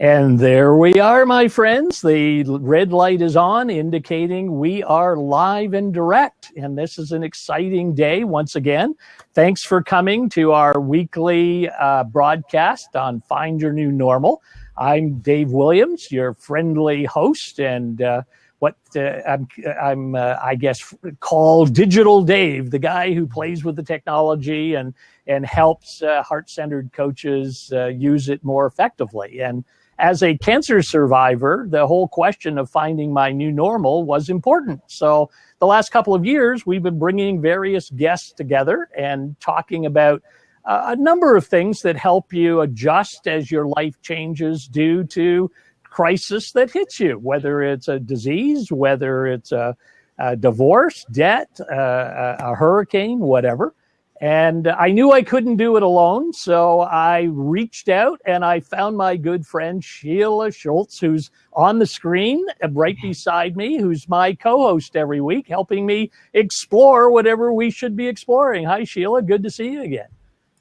And there we are, my friends. The red light is on, indicating we are live and direct. And this is an exciting day once again. Thanks for coming to our weekly broadcast on Find Your New Normal. I'm Dave Williams, your friendly host, and I'm I guess called Digital Dave, the guy who plays with the technology and helps heart-centered coaches use it more effectively. And as a cancer survivor, the whole question of finding my new normal was important. So the last couple of years, we've been bringing various guests together and talking about a number of things that help you adjust as your life changes due to crisis that hits you, whether it's a disease, whether it's a divorce, debt, a hurricane, whatever. And I knew I couldn't do it alone, so I reached out and I found my good friend Sheila Schultz, who's on the screen right beside me, who's my co-host every week, helping me explore whatever we should be exploring. Hi, Sheila. Good to see you again.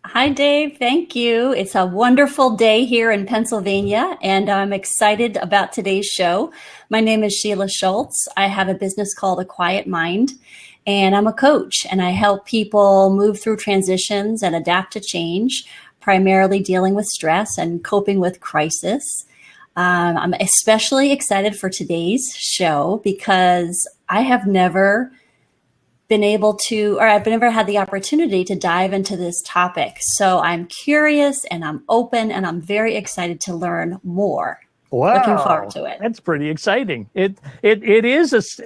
Hi, Dave. Thank you. It's a wonderful day here in Pennsylvania, and I'm excited about today's show. My name is Sheila Schultz. I have a business called A Quiet Mind, and I'm a coach, and I help people move through transitions and adapt to change, primarily dealing with stress and coping with crisis. I'm especially excited for today's show because I have never been able to, or I've never had the opportunity to dive into this topic. So I'm curious and I'm open and I'm very excited to learn more. Wow. Looking forward to it. That's pretty exciting. It is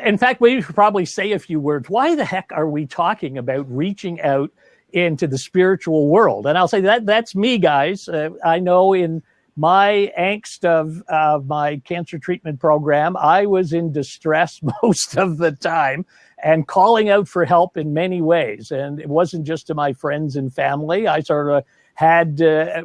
in fact, we should probably say a few words. Why the heck are we talking about reaching out into the spiritual world? And I'll say that's me, guys. I know in my angst of my cancer treatment program, I was in distress most of the time and calling out for help in many ways. And it wasn't just to my friends and family. I sort of had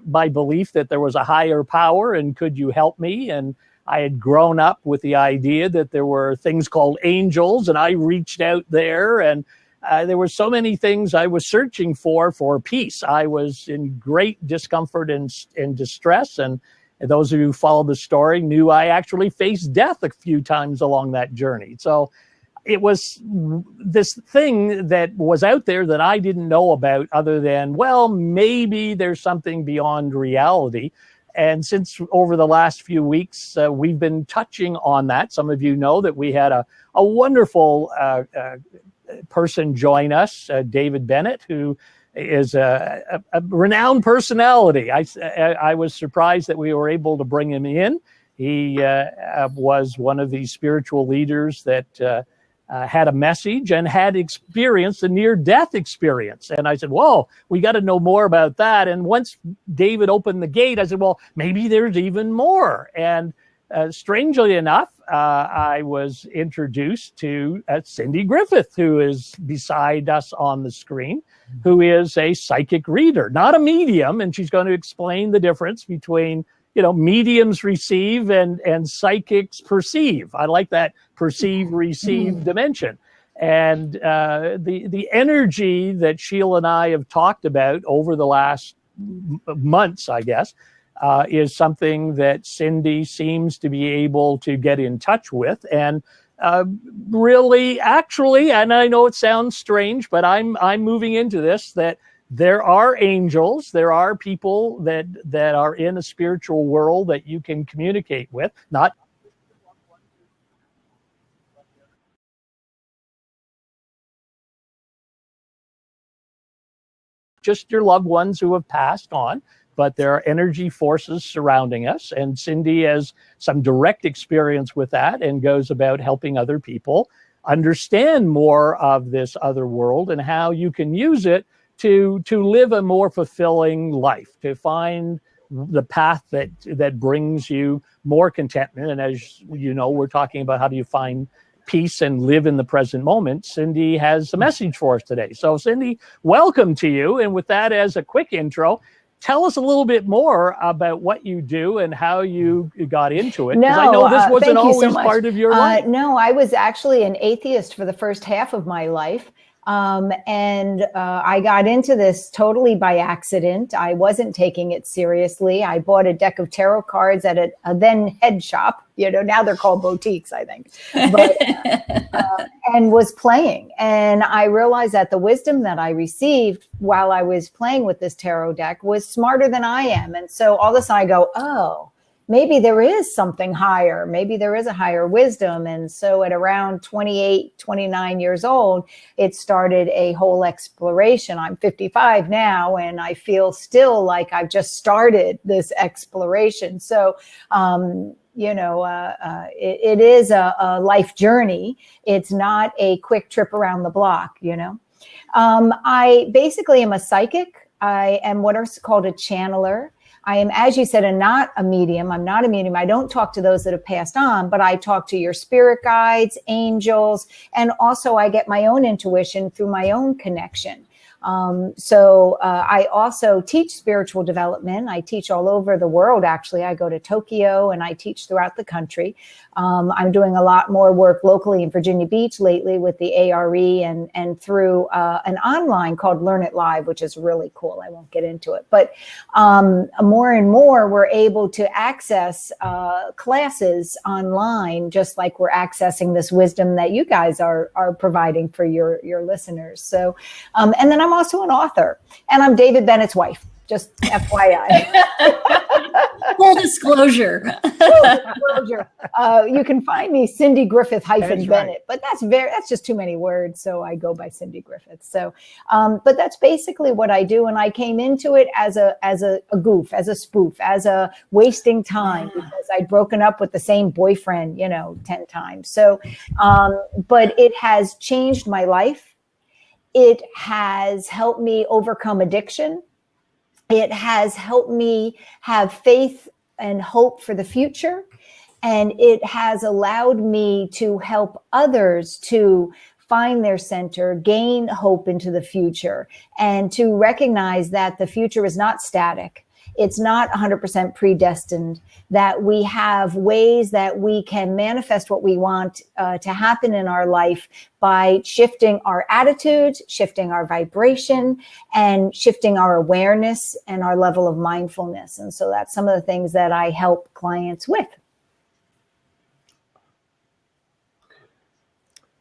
my belief that there was a higher power and could you help me? And I had grown up with the idea that there were things called angels, and I reached out there, and there were so many things I was searching for peace. I was in great discomfort and distress, and those of you who followed the story knew I actually faced death a few times along that journey. So it was this thing that was out there that I didn't know about other than, well, maybe there's something beyond reality. And since over the last few weeks, we've been touching on that. Some of you know that we had a wonderful person join us, David Bennett, who is a renowned personality. I was surprised that we were able to bring him in. He was one of these spiritual leaders that had a message and had experienced a near-death experience. And I said, whoa, we got to know more about that. And once David opened the gate, I said, well, maybe there's even more. And strangely enough, I was introduced to Cindy Griffith, who is beside us on the screen, who is a psychic reader, not a medium. And she's going to explain the difference between mediums receive and psychics perceive. I like that perceive, receive dimension. And the energy that Sheila and I have talked about over the last months, I guess, is something that Cindy seems to be able to get in touch with. And really, actually, and I know it sounds strange, but I'm moving into this, that there are angels, there are people that are in a spiritual world that you can communicate with, not just your loved ones who have passed on, but there are energy forces surrounding us. And Cindy has some direct experience with that and goes about helping other people understand more of this other world and how you can use it to live a more fulfilling life, to find the path that brings you more contentment. And as you know, we're talking about how do you find peace and live in the present moment. Cindy has a message for us today. So Cindy, welcome to you. And with that as a quick intro, tell us a little bit more about what you do and how you got into it. Because I know this wasn't always part of your life. No, I was actually an atheist for the first half of my life. I got into this totally by accident. I wasn't taking it seriously. I bought a deck of tarot cards at a then head shop. Now they're called boutiques, I think, but, and was playing. And I realized that the wisdom that I received while I was playing with this tarot deck was smarter than I am. And so all of a sudden I go, oh, maybe there is something higher. Maybe there is a higher wisdom. And so at around 28, 29 years old, it started a whole exploration. I'm 55 now, and I feel still like I've just started this exploration. So, it is a life journey. It's not a quick trip around the block, I basically am a psychic. I am what is called a channeler. I am, as you said, not a medium. I'm not a medium. I don't talk to those that have passed on, but I talk to your spirit guides, angels, and also I get my own intuition through my own connection. I also teach spiritual development. I teach all over the world, actually. I go to Tokyo and I teach throughout the country. I'm doing a lot more work locally in Virginia Beach lately with the ARE and through an online called Learn It Live, which is really cool. I won't get into it. But more and more, we're able to access classes online, just like we're accessing this wisdom that you guys are providing for your listeners. So, and then I'm also an author, and I'm David Bennett's wife, just FYI. Full disclosure. You can find me Cindy Griffith -Bennett, right. But that's just too many words. So I go by Cindy Griffith. So, but that's basically what I do. And I came into it as a goof, as a spoof, as a wasting time because I'd broken up with the same boyfriend, 10 times. So, but it has changed my life. It has helped me overcome addiction. It has helped me have faith and hope for the future. And it has allowed me to help others to find their center, gain hope into the future, and to recognize that the future is not static. It's not 100% predestined, that we have ways that we can manifest what we want to happen in our life by shifting our attitudes, shifting our vibration, and shifting our awareness and our level of mindfulness. And so that's some of the things that I help clients with.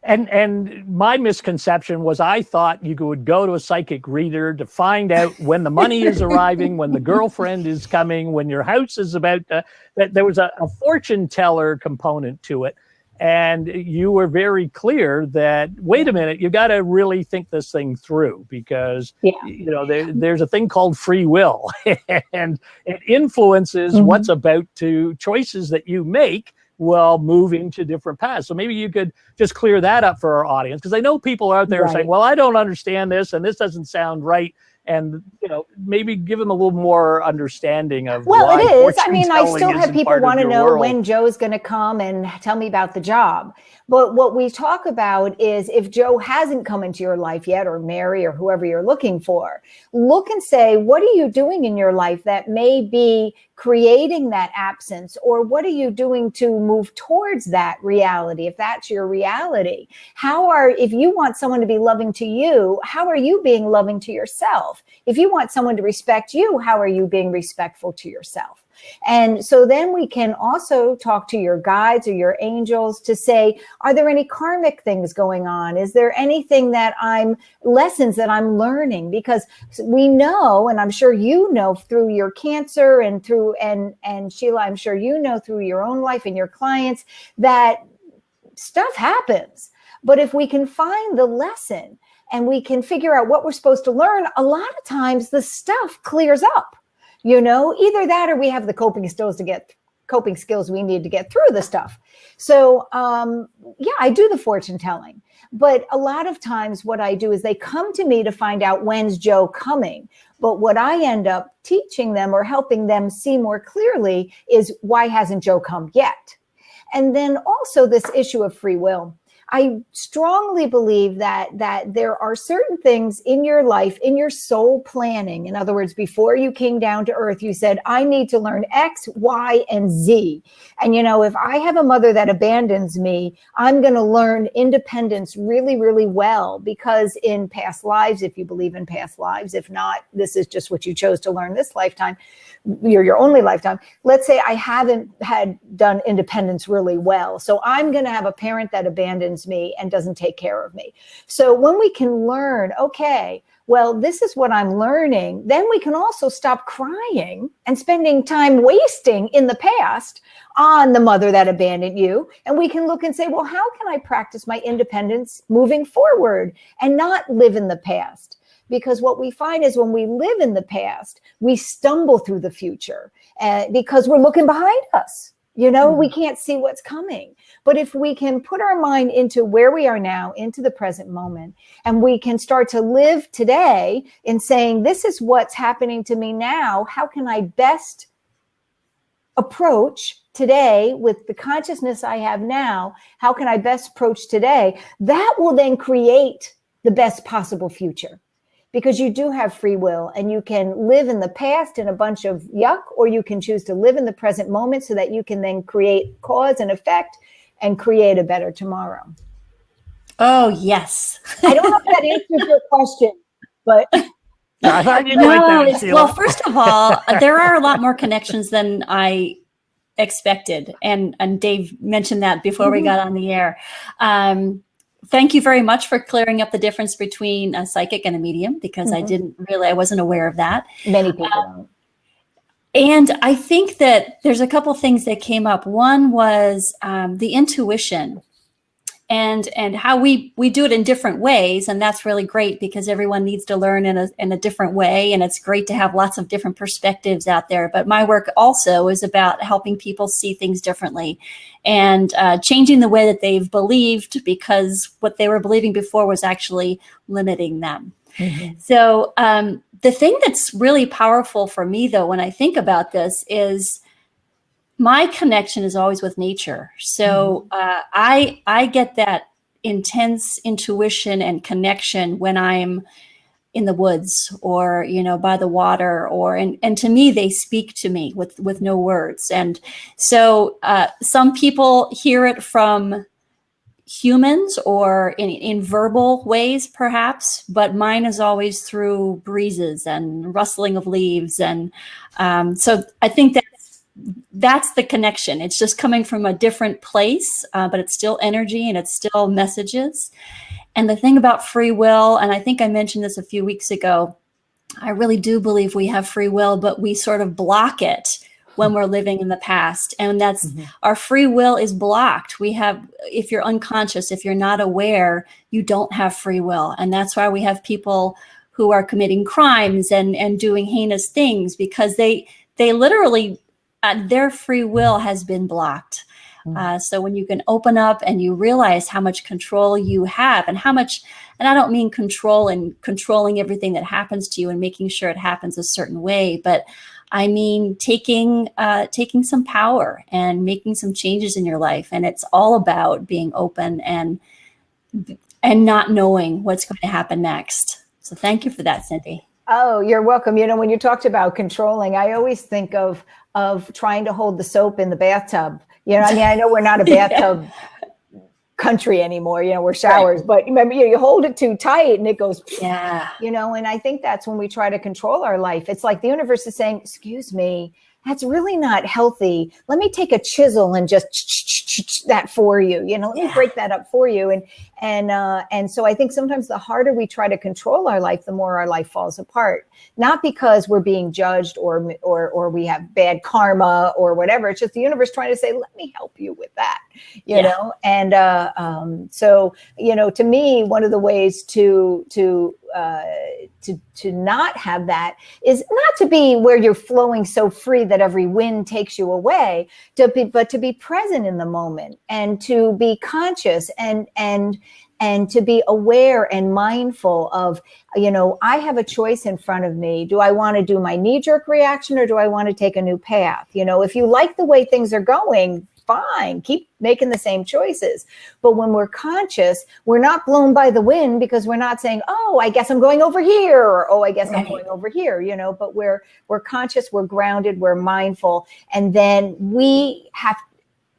And my misconception was I thought you would go to a psychic reader to find out when the money is arriving, when the girlfriend is coming, when your house is about to, that there was a fortune teller component to it. And you were very clear that, wait a minute, you got to really think this thing through because, there's a thing called free will and it influences what's about to choices that you make will move into different paths. So maybe you could just clear that up for our audience, because I know people are out there saying, well, I don't understand this and this doesn't sound right. And, maybe give them a little more understanding of Well, it is. I mean, I still have people want to know when Joe's going to come and tell me about the job. But what we talk about is if Joe hasn't come into your life yet, or Mary, or whoever you're looking for, look and say, what are you doing in your life that may be creating that absence? Or what are you doing to move towards that reality? If that's your reality, if you want someone to be loving to you, how are you being loving to yourself? If you want someone to respect you, how are you being respectful to yourself? And so then we can also talk to your guides or your angels to say, are there any karmic things going on? Is there anything lessons that I'm learning? Because we know, and I'm sure you know through your cancer and Sheila, I'm sure you know through your own life and your clients that stuff happens. But if we can find the lesson and we can figure out what we're supposed to learn, a lot of times the stuff clears up. Either that or we have the coping skills we need to get through the stuff. So, I do the fortune telling. But a lot of times what I do is they come to me to find out when's Joe coming. But what I end up teaching them or helping them see more clearly is why hasn't Joe come yet? And then also this issue of free will. I strongly believe that there are certain things in your life, in your soul planning. In other words, before you came down to earth, you said, I need to learn X, Y, and Z. And, if I have a mother that abandons me, I'm going to learn independence really, really well, because in past lives, if you believe in past lives, if not, this is just what you chose to learn this lifetime, your only lifetime. Let's say I haven't had done independence really well. So I'm going to have a parent that abandons me and doesn't take care of me. So when we can learn, okay, well, this is what I'm learning, then we can also stop crying and spending time wasting in the past on the mother that abandoned you. And we can look and say, well, how can I practice my independence moving forward and not live in the past? Because what we find is when we live in the past, we stumble through the future because we're looking behind us. We can't see what's coming. But if we can put our mind into where we are now, into the present moment, and we can start to live today in saying, this is what's happening to me now. How can I best approach today with the consciousness I have now? How can I best approach today? That will then create the best possible future. Because you do have free will, and you can live in the past in a bunch of yuck, or you can choose to live in the present moment so that you can then create cause and effect and create a better tomorrow. Oh, yes. I don't know if that answers your question, but... I thought you'd like that, Sheila. Well, first of all, there are a lot more connections than I expected. And Dave mentioned that before we got on the air. Thank you very much for clearing up the difference between a psychic and a medium, because I wasn't aware of that. Many people don't. And I think that there's a couple things that came up. One was the intuition and how we do it in different ways. And that's really great, because everyone needs to learn in a different way. And it's great to have lots of different perspectives out there. But my work also is about helping people see things differently and changing the way that they've believed, because what they were believing before was actually limiting them. So the thing that's really powerful for me, though, when I think about this, is my connection is always with nature. So I get that intense intuition and connection when I'm in the woods or, by the water, and to me, they speak to me with no words. And so some people hear it from humans or in verbal ways, perhaps, but mine is always through breezes and rustling of leaves. And so I think that's the connection. It's just coming from a different place, but it's still energy and it's still messages. And the thing about free will, and I think I mentioned this a few weeks ago, I really do believe we have free will, but we sort of block it when we're living in the past. And that's our free will is blocked. If you're unconscious, if you're not aware, you don't have free will. And that's why we have people who are committing crimes and doing heinous things, because they literally, their free will has been blocked. So when you can open up and you realize how much control you have and I don't mean control and controlling everything that happens to you and making sure it happens a certain way, but I mean taking some power and making some changes in your life. And it's all about being open and not knowing what's going to happen next. So thank you for that, Cindy. Oh, you're welcome. When you talked about controlling, I always think of trying to hold the soap in the bathtub. I know we're not a bathtub country anymore. We're showers, but remember, you hold it too tight and it goes, and I think that's when we try to control our life. It's like the universe is saying, excuse me, that's really not healthy. Let me take a chisel and just that for you. Let me break that up for you. And so I think sometimes the harder we try to control our life, the more our life falls apart. Not because we're being judged or we have bad karma or whatever. It's just the universe trying to say, let me help you with that, you know? And so, to me, one of the ways to not have that is not to be where you're flowing so free that every wind takes you away, but to be present in the moment and to be conscious and to be aware and mindful of, I have a choice in front of me. Do I want to do my knee-jerk reaction or do I want to take a new path? If you like the way things are going, fine. Keep making the same choices. But when we're conscious, we're not blown by the wind, because we're not saying, oh, I guess I'm going over here, or oh, I guess I'm going over here, but we're conscious, we're grounded, we're mindful. And then we have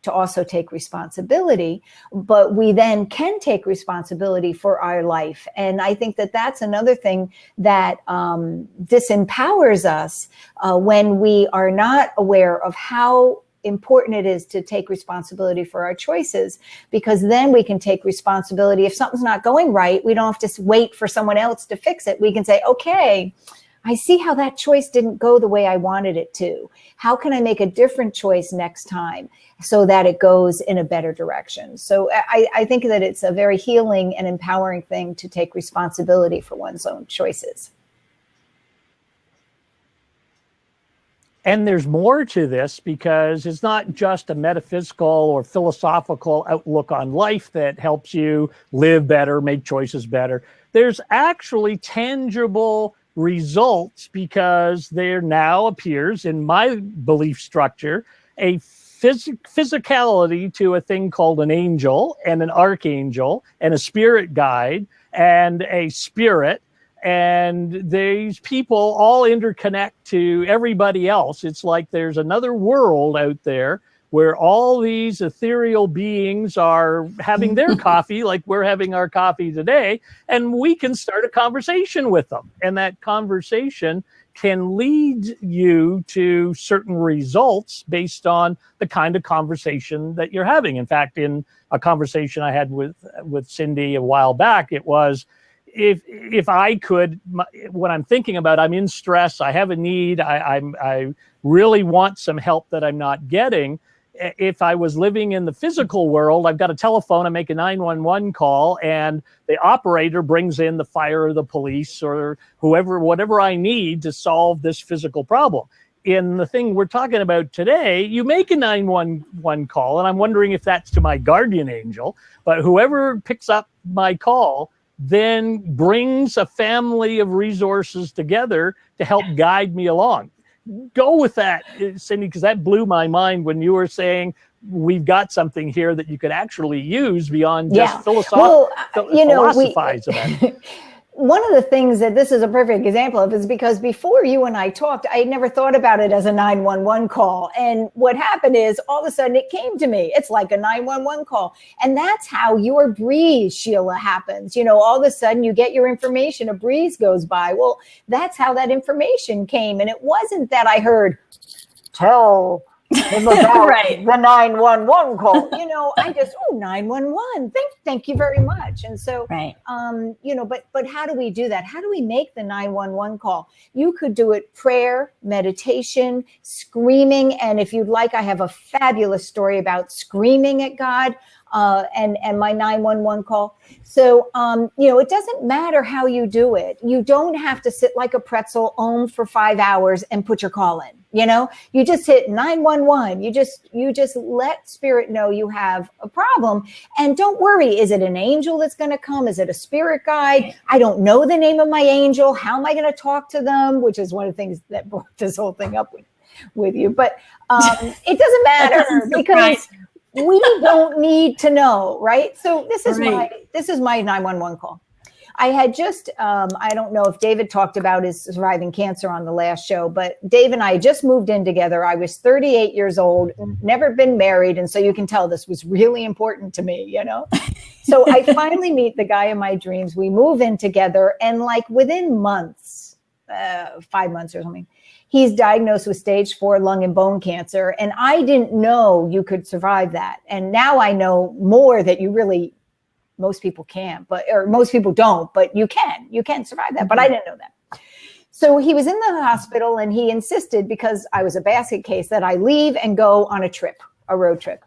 to also take responsibility, but we then can take responsibility for our life. And I think that that's another thing that disempowers us when we are not aware of how important it is to take responsibility for our choices, because then we can take responsibility. If something's not going right, we don't have to wait for someone else to fix it. We can say, okay, I see how that choice didn't go the way I wanted it to. How can I make a different choice next time so that it goes in a better direction? So I think that it's a very healing and empowering thing to take responsibility for one's own choices. And there's more to this, because it's not just a metaphysical or philosophical outlook on life that helps you live better, make choices better. There's actually tangible results, because there now appears in my belief structure a physicality to a thing called an angel and an archangel and a spirit guide and a spirit. And these people all interconnect to everybody else. It's like there's another world out there where all these ethereal beings are having their coffee, like we're having our coffee today, and we can start a conversation with them. And that conversation can lead you to certain results based on the kind of conversation that you're having. In fact, in a conversation I had with Cindy a while back, it was, if I could, when I'm thinking about, I'm in stress, I have a need, I really want some help that I'm not getting. If I was living in the physical world, I've got a telephone, I make a 911 call, and the operator brings in the fire or the police or whoever, whatever I need to solve this physical problem. In the thing we're talking about today, you make a 911 call, and I'm wondering if that's to my guardian angel, but whoever picks up my call then brings a family of resources together to help guide me along. Go with that, Cindy, because that blew my mind when you were saying we've got something here that you could actually use beyond just philosophize about it. One of the things that this is a perfect example of is because before you and I talked, I had never thought about it as a 911 call. And what happened is all of a sudden it came to me. It's like a 911 call. And that's how your breeze, Sheila, happens. All of a sudden you get your information, a breeze goes by. Well, that's how that information came. And it wasn't that I heard, tell him about the 911 call. I just, 911. Thank you very much. And so, but how do we do that? How do we make the 911 call? You could do it prayer, meditation, screaming. And if you'd like, I have a fabulous story about screaming at God and my 911 call. So, it doesn't matter how you do it. You don't have to sit like a pretzel for 5 hours and put your call in. You just hit 911. You just let spirit know you have a problem, and don't worry. Is it an angel that's going to come? Is it a spirit guide? I don't know the name of my angel. How am I going to talk to them? Which is one of the things that brought this whole thing up with you. But it doesn't matter because we don't need to know, right? So this is my 911 call. I had just, I don't know if David talked about his surviving cancer on the last show, but Dave and I just moved in together. I was 38 years old, never been married. And so you can tell this was really important to me, So I finally meet the guy of my dreams. We move in together, and like within months, 5 months or something, he's diagnosed with stage 4 lung and bone cancer. And I didn't know you could survive that. And now I know more that most people can't, or most people don't, but you can survive that. But I didn't know that. So he was in the hospital, and he insisted, because I was a basket case, that I leave and go on a road trip.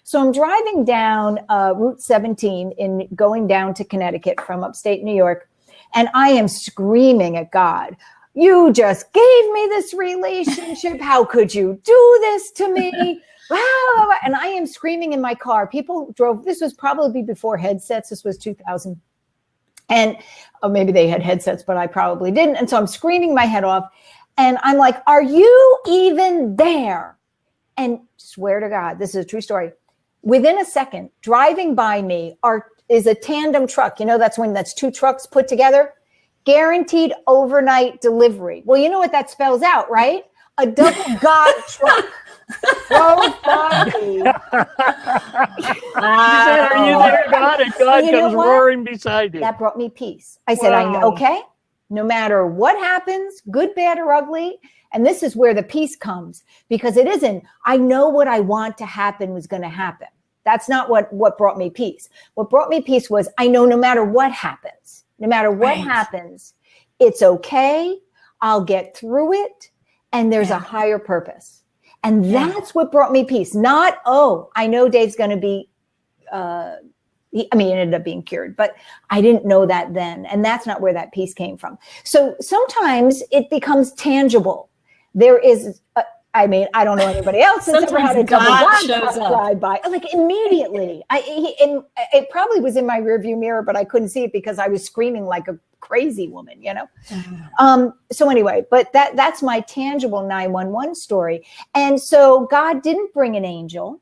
So I'm driving down Route 17 going down to Connecticut from upstate New York. And I am screaming at God. You just gave me this relationship. How could you do this to me? And I am screaming in my car. People drove. This was probably before headsets. This was 2000. And maybe they had headsets, but I probably didn't. And so I'm screaming my head off. And I'm like, are you even there? And swear to God, this is a true story. Within a second, driving by me is a tandem truck. You know, that's two trucks put together. Guaranteed overnight delivery. Well, you know what that spells out, right? A double God truck. Oh, Bobby. You said, are you there, God? And God comes roaring beside you. That brought me peace. I said, okay, no matter what happens, good, bad, or ugly. And this is where the peace comes, because it isn't, I know what I want to happen was going to happen. That's not what brought me peace. What brought me peace was, I know no matter what happens, happens, it's okay. I'll get through it. And there's a higher purpose. And that's what brought me peace. Not, I know Dave's going to be, he ended up being cured, but I didn't know that then. And that's not where that peace came from. So sometimes it becomes tangible. There is, I don't know anybody else that's ever had a double God drive by. Like immediately. It probably was in my rearview mirror, but I couldn't see it because I was screaming like a crazy woman, you know? So anyway, but that's my tangible 911 story. And so God didn't bring an angel.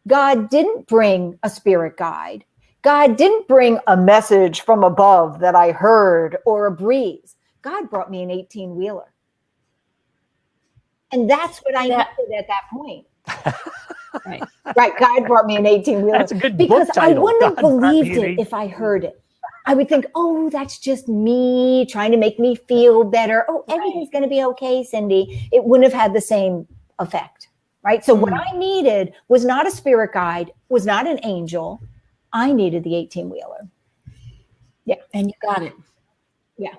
God didn't bring a spirit guide. God didn't bring a message from above that I heard or a breeze. God brought me an 18-wheeler. And that's what I needed at that point. Right. God brought me an 18-wheeler. That's a good because book title. I wouldn't have believed it if I heard it. I would think, that's just me trying to make me feel better. Everything's going to be okay, Cindy. It wouldn't have had the same effect. Right. So what I needed was not a spirit guide, was not an angel. I needed the 18-wheeler. Yeah. And you got it. Yeah.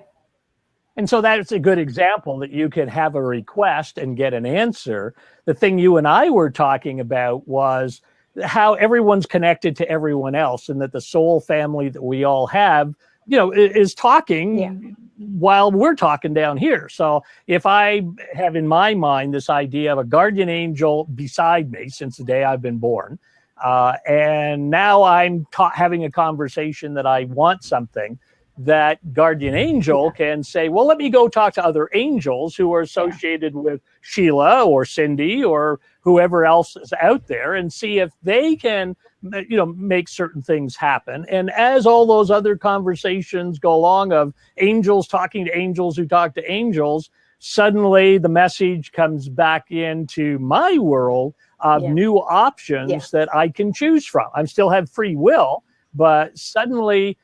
And so that's a good example that you can have a request and get an answer. The thing you and I were talking about was how everyone's connected to everyone else, and that the soul family that we all have, is talking while we're talking down here. So if I have in my mind this idea of a guardian angel beside me since the day I've been born, and now I'm having a conversation that I want something, that guardian angel can say, well, let me go talk to other angels who are associated with Sheila or Cindy or whoever else is out there, and see if they can, make certain things happen. And as all those other conversations go along of angels talking to angels who talk to angels, suddenly the message comes back into my world of new options that I can choose from. I still have free will, but suddenly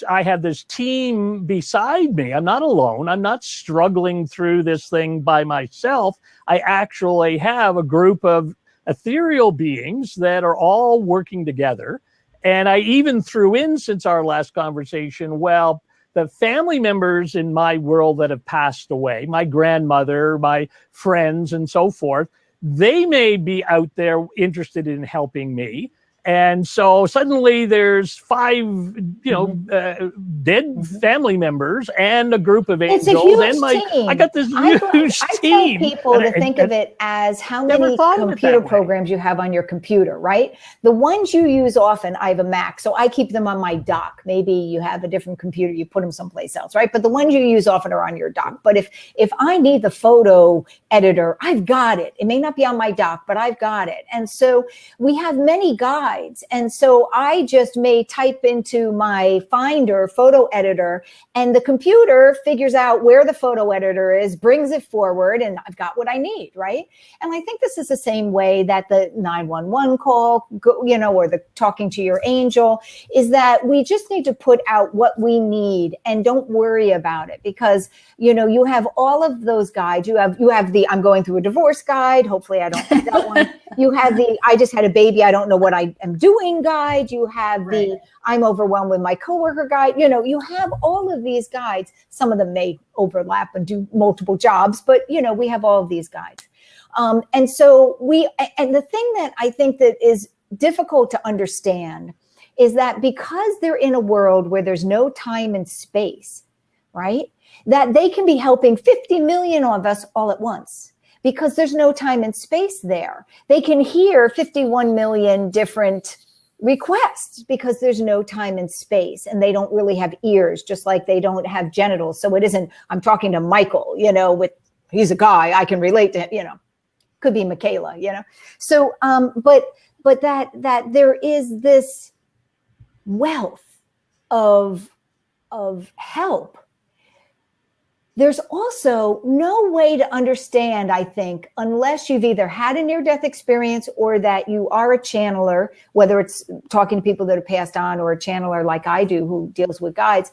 I have this team beside me. I'm not alone. I'm not struggling through this thing by myself. I actually have a group of ethereal beings that are all working together. And I even threw in, since our last conversation, the family members in my world that have passed away, my grandmother, my friends, and so forth, they may be out there interested in helping me. And so suddenly there's 5, dead family members and a group of angels. It's a huge team. I got this huge team. I tell people to think of it as how many computer programs you have on your computer, right? The ones you use often, I have a Mac, so I keep them on my dock. Maybe you have a different computer, you put them someplace else, right? But the ones you use often are on your dock. But if I need the photo editor, I've got it. It may not be on my dock, but I've got it. And so we have many guides. And so I just may type into my Finder photo editor, and the computer figures out where the photo editor is, brings it forward, and I've got what I need, right? And I think this is the same way that the 911 call, or the talking to your angel, is that we just need to put out what we need and don't worry about it, because, you have all of those guides. You have the, I'm going through a divorce guide. Hopefully I don't have that one. You have the, I just had a baby, I don't know what I am doing guide. You have the, I'm overwhelmed with my coworker guide. You have all of these guides. Some of them may overlap and do multiple jobs, but we have all of these guides. And so and the thing that I think that is difficult to understand is that because they're in a world where there's no time and space, right? That they can be helping 50 million of us all at once, because there's no time and space there. They can hear 51 million different requests because there's no time and space, and they don't really have ears, just like they don't have genitals. So it isn't, I'm talking to Michael, he's a guy, I can relate to him, could be Michaela, you know? So, but that there is this wealth of help. There's also no way to understand, I think, unless you've either had a near-death experience or that you are a channeler, whether it's talking to people that have passed on or a channeler like I do who deals with guides,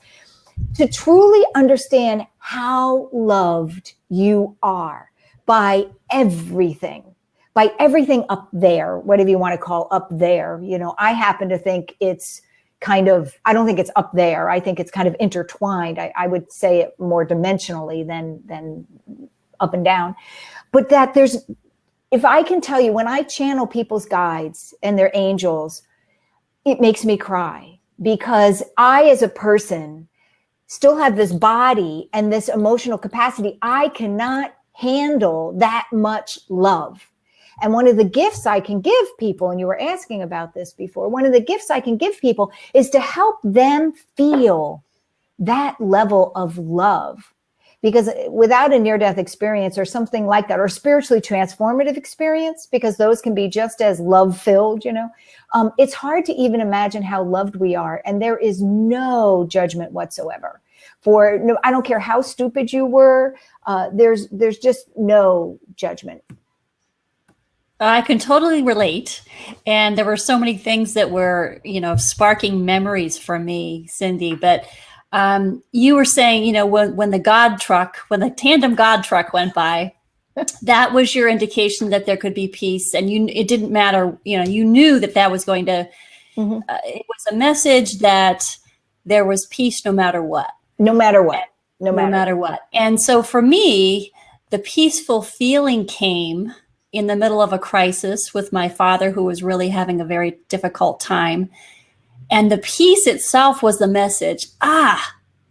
to truly understand how loved you are by everything up there, whatever you want to call up there. You know, I happen to think it's kind of, I don't think it's up there. I think it's kind of intertwined. I would say it more dimensionally than up and down. But that there's, if I can tell you, when I channel people's guides and their angels, it makes me cry, because I, as a person, still have this body and this emotional capacity. I cannot handle that much love. And one of the gifts I can give people, and you were asking about this before, one of the gifts I can give people is to help them feel that level of love. Because without a near-death experience or something like that, or spiritually transformative experience, because those can be just as love-filled, you know, it's hard to even imagine how loved we are. And there is no judgment whatsoever. I don't care how stupid you were, there's just no judgment. I can totally relate. And there were so many things that were, you know, sparking memories for me, Cindy. But you were saying, you know, when the tandem God truck went by, that was your indication that there could be peace. And it didn't matter, you know, you knew that was going to, it was a message that there was peace no matter what. No matter what. No matter what. And so for me, the peaceful feeling came in the middle of a crisis with my father, who was really having a very difficult time. And the peace itself was the message.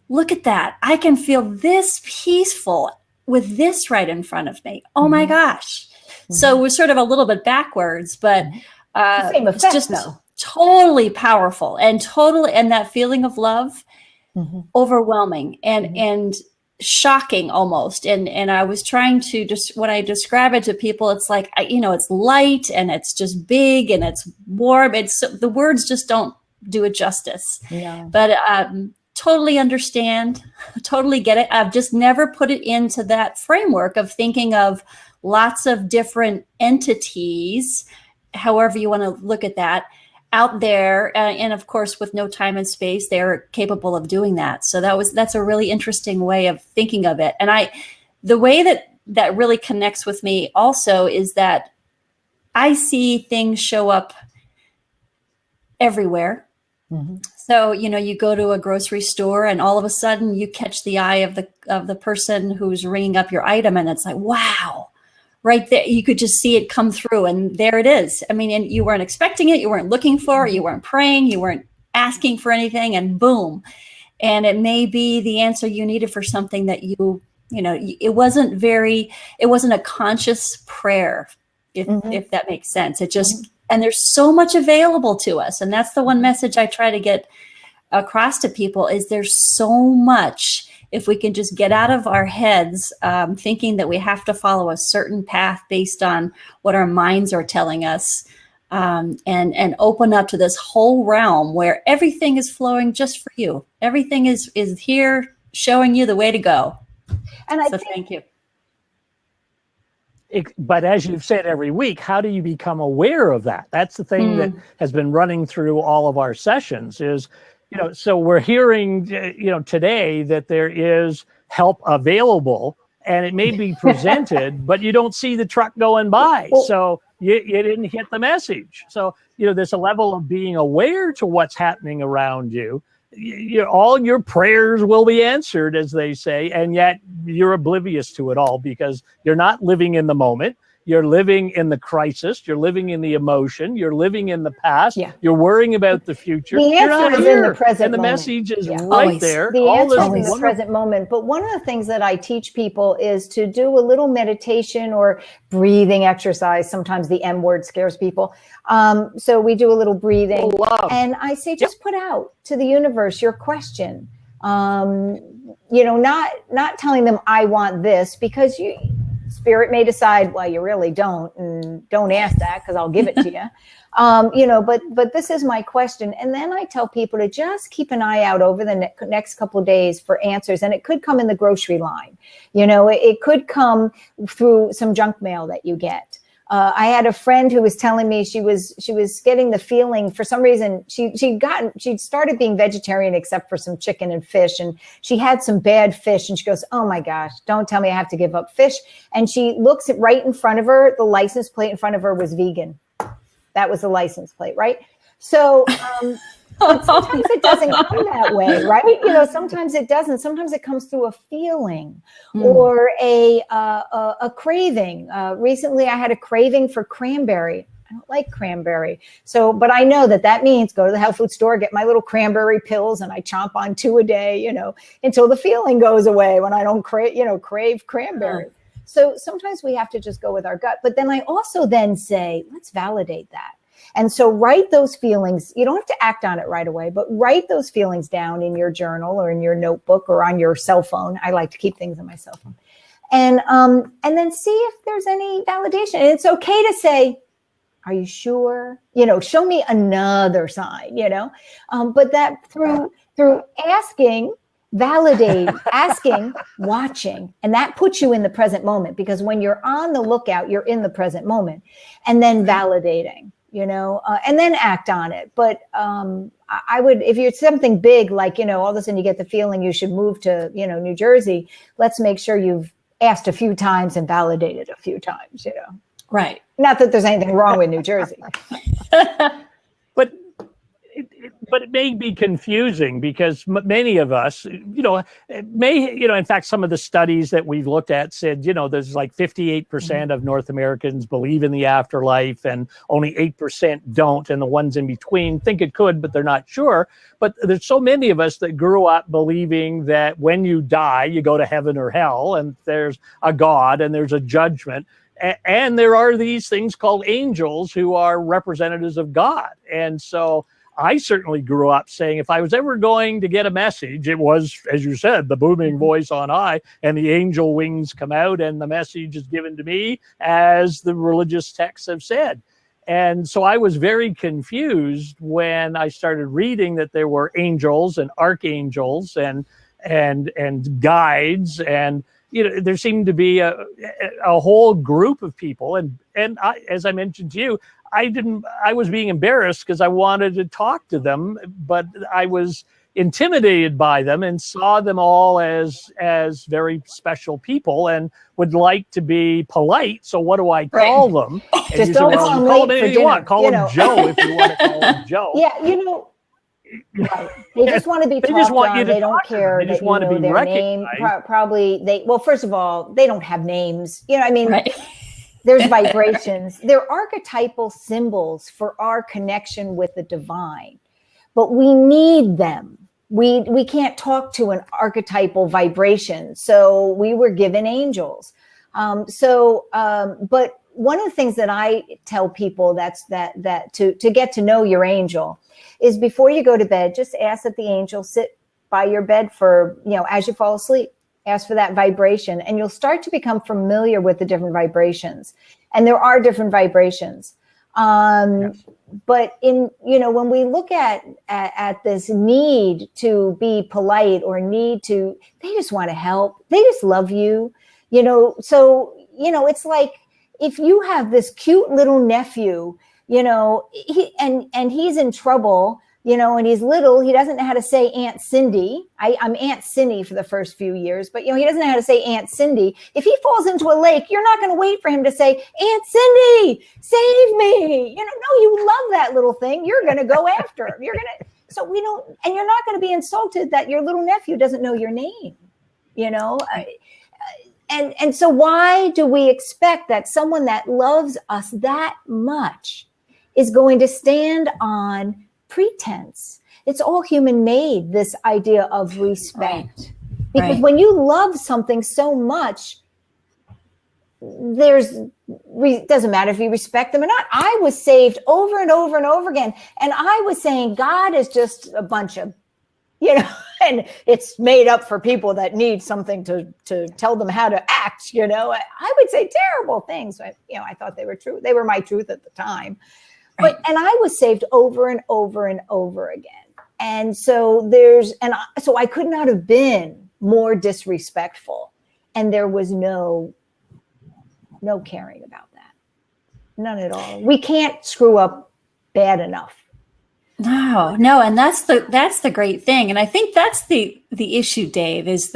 Look at that. I can feel this peaceful with this right in front of me. Oh my gosh. So we're sort of a little bit backwards, but same effect, it's just totally powerful and that feeling of love, overwhelming and shocking almost. And I was trying to when I describe it to people, it's like, you know, it's light and it's just big and it's warm. The words just don't do it justice. Yeah. But totally understand, totally get it. I've just never put it into that framework of thinking of lots of different entities, however you want to look at that, out there, and of course, with no time and space, they're capable of doing that. So that's a really interesting way of thinking of it. And the way that really connects with me also is that I see things show up everywhere. So, you know, you go to a grocery store and all of a sudden you catch the eye of the person who's ringing up your item, and it's like, wow. Right there, you could just see it come through, and there it is. I mean, and you weren't expecting it, you weren't looking for it, you weren't praying, you weren't asking for anything, and boom. And it may be the answer you needed for something that you know, it wasn't a conscious prayer, if that makes sense. It just, and there's so much available to us. And that's the one message I try to get across to people is there's so much. If we can just get out of our heads thinking that we have to follow a certain path based on what our minds are telling us, and open up to this whole realm where everything is flowing just for you. Everything is here showing you the way to go. And thank you. But as you've said every week, how do you become aware of that? That's the thing that has been running through all of our sessions is, you know, so we're hearing, you know, today that there is help available and it may be presented, but you don't see the truck going by. So you didn't hit the message. So, you know, there's a level of being aware to what's happening around you. All your prayers will be answered, as they say, and yet you're oblivious to it all because you're not living in the moment. You're living in the crisis. You're living in the emotion. You're living in the past. Yeah. You're worrying about the future. The answer is in the present and the moment. Message is right Always. there. The answer is in the present moment. But one of the things that I teach people is to do a little meditation or breathing exercise. Sometimes the M word scares people. So we do a little breathing. And I say, just put out to the universe your question. You know, not telling them I want this, because Spirit may decide, well, you really don't, and don't ask that because I'll give it to you. But this is my question. And then I tell people to just keep an eye out over the next couple of days for answers. And it could come in the grocery line. It could come through some junk mail that you get. I had a friend who was telling me she was getting the feeling for some reason she'd started being vegetarian except for some chicken and fish, and she had some bad fish, and she goes, oh my gosh, don't tell me I have to give up fish. And she looks at right in front of her, the license plate in front of her was vegan. That was the license plate, right? So but sometimes it doesn't come that way, right? Sometimes it doesn't. Sometimes it comes through a feeling or a craving. Recently, I had a craving for cranberry. I don't like cranberry. But I know that means go to the health food store, get my little cranberry pills, and I chomp on 2 a day, until the feeling goes away when I don't crave cranberry. So sometimes we have to just go with our gut. But then I also say, let's validate that. And so write those feelings. You don't have to act on it right away, but write those feelings down in your journal or in your notebook or on your cell phone. I like to keep things on my cell phone. And then see if there's any validation. And it's okay to say, are you sure? Show me another sign, but that through asking, validate, asking, watching, and that puts you in the present moment, because when you're on the lookout, you're in the present moment, and then validating, and then act on it. But I would, if it's something big, like, all of a sudden you get the feeling you should move to, New Jersey, let's make sure you've asked a few times and validated a few times, Right. Not that there's anything wrong with New Jersey. But it may be confusing because many of us, in fact, some of the studies that we've looked at said, there's like 58% of North Americans believe in the afterlife and only 8% don't. And the ones in between think it could, but they're not sure. But there's so many of us that grew up believing that when you die, you go to heaven or hell, and there's a God and there's a judgment. And there are these things called angels who are representatives of God. And so I certainly grew up saying if I was ever going to get a message, it was, as you said, the booming voice on high, and the angel wings come out and the message is given to me as the religious texts have said. And so I was very confused when I started reading that there were angels and archangels and guides, and there seemed to be a whole group of people. And I, as I mentioned to you, I was being embarrassed because I wanted to talk to them, but I was intimidated by them and saw them all as very special people and would like to be polite. So what do I call them? And just don't call them call them anything you want. Call them Joe if you want to call them Joe. Yeah, right. They just want to be talked on. They don't care. They just want to be their name. Probably first of all, they don't have names. Right. There's vibrations. They're archetypal symbols for our connection with the divine, but we need them. We can't talk to an archetypal vibration. So we were given angels. But one of the things that I tell people that to get to know your angel is before you go to bed, just ask that the angel sit by your bed for, as you fall asleep. Ask for that vibration, and you'll start to become familiar with the different vibrations. And there are different vibrations. Yes. But when we look at this need to be polite or they just want to help. They just love you, So, it's like if you have this cute little nephew, and he's in trouble, and he's little, he doesn't know how to say Aunt Cindy. I'm Aunt Cindy for the first few years, but he doesn't know how to say Aunt Cindy. If he falls into a lake, you're not going to wait for him to say, Aunt Cindy, save me. No, you love that little thing. You're going to go after him. And you're not going to be insulted that your little nephew doesn't know your name, And so why do we expect that someone that loves us that much is going to stand on pretense? It's all human made, this idea of respect. Right. Because when you love something so much, doesn't matter if you respect them or not. I was saved over and over and over again. And I was saying, God is just a bunch of and it's made up for people that need something to tell them how to act, I would say terrible things. But, I thought they were true. They were my truth at the time. Right. And I was saved over and over and over again. And so so I could not have been more disrespectful. And there was no caring about that. None at all. We can't screw up bad enough. No. And that's the great thing. And I think that's the issue, Dave, is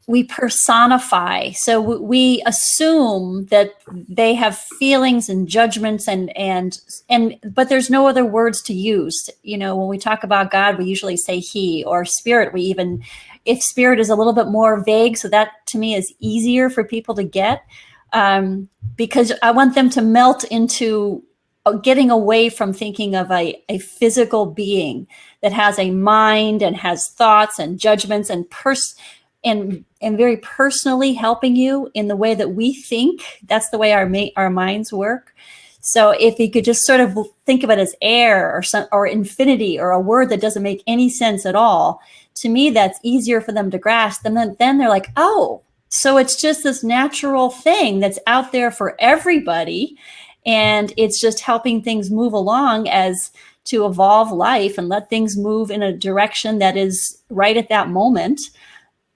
we personify. So we assume that they have feelings and judgments but there's no other words to use. When we talk about God, we usually say he, or spirit. If spirit is a little bit more vague, so that to me is easier for people to get, because I want them to melt into getting away from thinking of a physical being that has a mind and has thoughts and judgments and very personally helping you in the way that we think. That's the way our minds work. So if you could just sort of think of it as air or infinity, or a word that doesn't make any sense at all, to me, that's easier for them to grasp. And then they're like, oh, so it's just this natural thing that's out there for everybody. And it's just helping things move along as to evolve life and let things move in a direction that is right at that moment.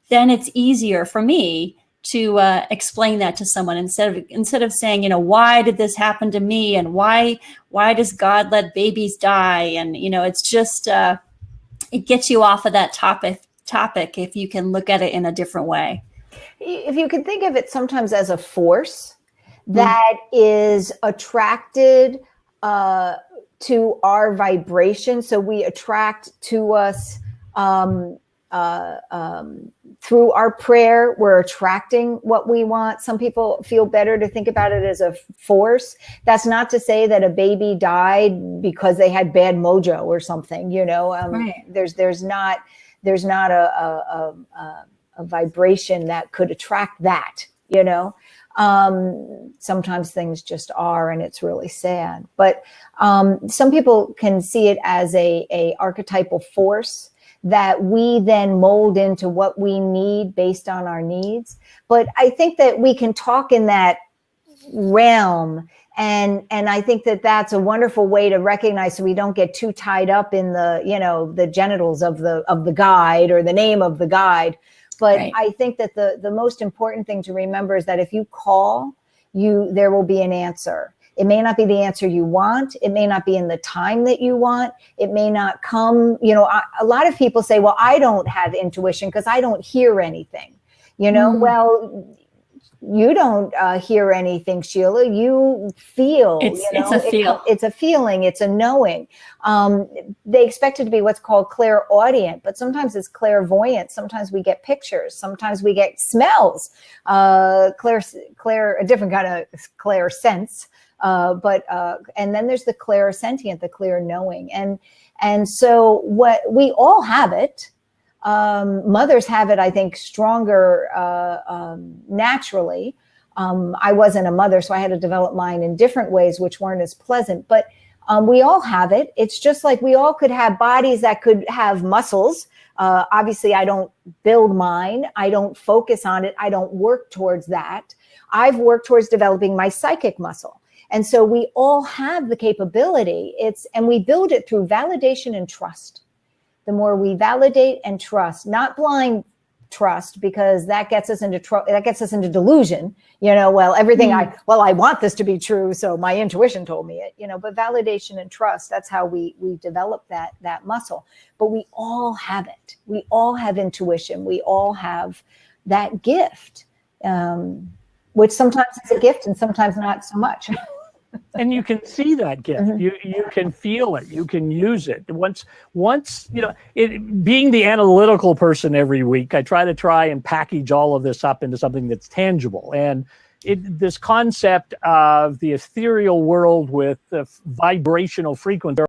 Then it's easier for me to explain that to someone instead of saying, why did this happen to me? And why does God let babies die? And, it's just, it gets you off of that topic if you can look at it in a different way. If you can think of it sometimes as a force that is attracted to our vibration. So we attract to us through our prayer, we're attracting what we want. Some people feel better to think about it as a force. That's not to say that a baby died because they had bad mojo or something, right. There's not a vibration that could attract that, sometimes things just are, and it's really sad. But some people can see it as a archetypal force that we then mold into what we need based on our needs. But I think that we can talk in that realm. And I think that that's a wonderful way to recognize, so we don't get too tied up in the genitals of the guide or the name of the guide. But right. I think that the most important thing to remember is that if you call, there will be an answer. It may not be the answer you want. It may not be in the time that you want. It may not come, a lot of people say, well, I don't have intuition because I don't hear anything, Well, you don't hear anything, Sheila. You feel, it's a feel. It's a feeling. It's a knowing. They expect it to be what's called clairaudient, but sometimes it's clairvoyant. Sometimes we get pictures. Sometimes we get smells. A different kind of clair sense. And then there's the clairsentient, the clear knowing. And so we all have it. Mothers have it, I think, stronger naturally. I wasn't a mother, so I had to develop mine in different ways, which weren't as pleasant. But we all have it. It's just like we all could have bodies that could have muscles. Obviously, I don't build mine. I don't focus on it. I don't work towards that. I've worked towards developing my psychic muscle. And so we all have the capability. And we build it through validation and trust. The more we validate and trust, not blind trust, because that gets us into delusion. Well, everything I want this to be true, so my intuition told me it. But validation and trust, that's how we develop that muscle. But we all have it. We all have intuition. We all have that gift, which sometimes is a gift and sometimes not so much. And you can see that gift. Mm-hmm. You can feel it. You can use it. Once being the analytical person every week, I try and package all of this up into something that's tangible. And this concept of the ethereal world with the vibrational frequency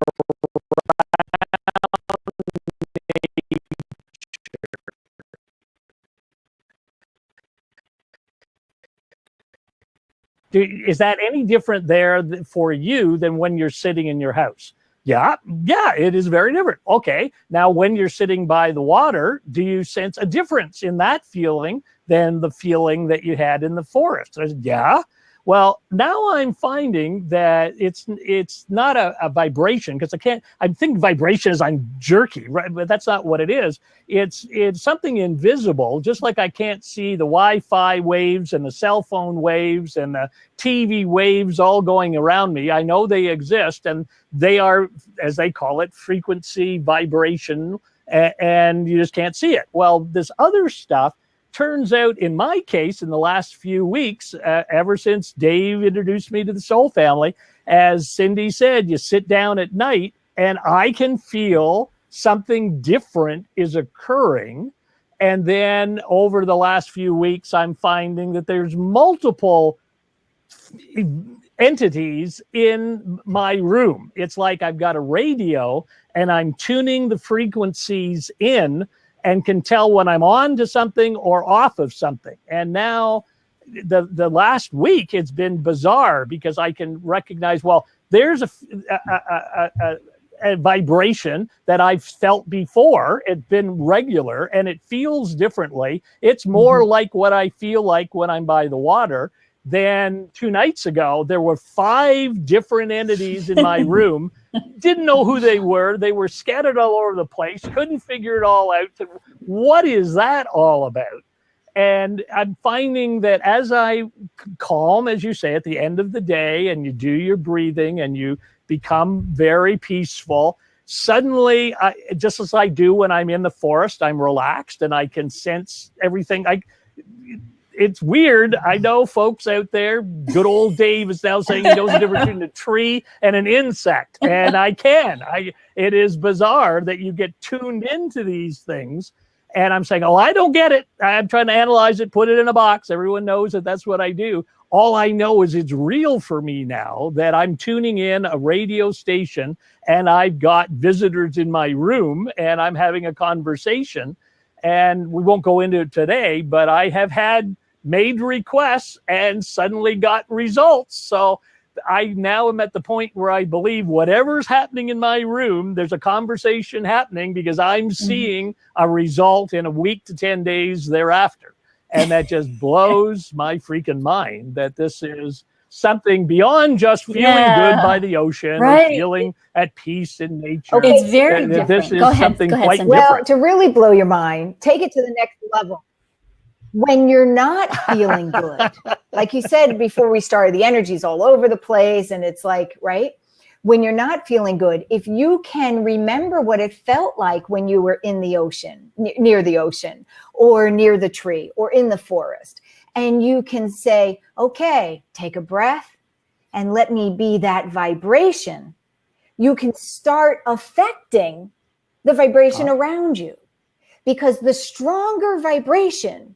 is that any different there for you than when you're sitting in your house? Yeah, it is very different. Okay, now when you're sitting by the water, do you sense a difference in that feeling than the feeling that you had in the forest? I said, yeah. Well, now I'm finding that it's not a vibration, because I think vibration is I'm jerky, right? But that's not what it is. It's something invisible, just like I can't see the Wi-Fi waves and the cell phone waves and the TV waves all going around me. I know they exist, and they are, as they call it, frequency vibration, and you just can't see it. Well, this other stuff turns out, in my case, in the last few weeks, ever since Dave introduced me to the soul family, as Cindy said, you sit down at night and I can feel something different is occurring. And then over the last few weeks, I'm finding that there's multiple entities in my room. It's like I've got a radio and I'm tuning the frequencies in, and can tell when I'm on to something or off of something. And now the last week, it's been bizarre, because I can recognize, well, there's a vibration that I've felt before. It's been regular and it feels differently. It's more like what I feel like when I'm by the water. Then 2 nights ago, there were 5 different entities in my room. Didn't know who they were. They were scattered all over the place. Couldn't figure it all out. What is that all about? And I'm finding that as I calm, as you say, at the end of the day, and you do your breathing and you become very peaceful, suddenly, just as I do when I'm in the forest, I'm relaxed and I can sense everything. It's weird. I know folks out there, good old Dave is now saying he knows the difference between a tree and an insect. And I can. It is bizarre that you get tuned into these things. And I'm saying, oh, I don't get it. I'm trying to analyze it, put it in a box. Everyone knows that that's what I do. All I know is it's real for me now, that I'm tuning in a radio station and I've got visitors in my room and I'm having a conversation. And we won't go into it today, but I have made requests and suddenly got results. So I now am at the point where I believe whatever's happening in my room, there's a conversation happening, because I'm seeing a result in a week to 10 days thereafter. And that just blows my freaking mind, that this is something beyond just feeling good by the ocean, or feeling at peace in nature. Okay, it's very different. This is something quite different. Well, to really blow your mind, take it to the next level. When you're not feeling good, like you said before we started, the energy's all over the place, and it's like, right? When you're not feeling good, if you can remember what it felt like when you were in the ocean, near the ocean, or near the tree, or in the forest, and you can say, okay, take a breath and let me be that vibration, you can start affecting the vibration around you, because the stronger vibration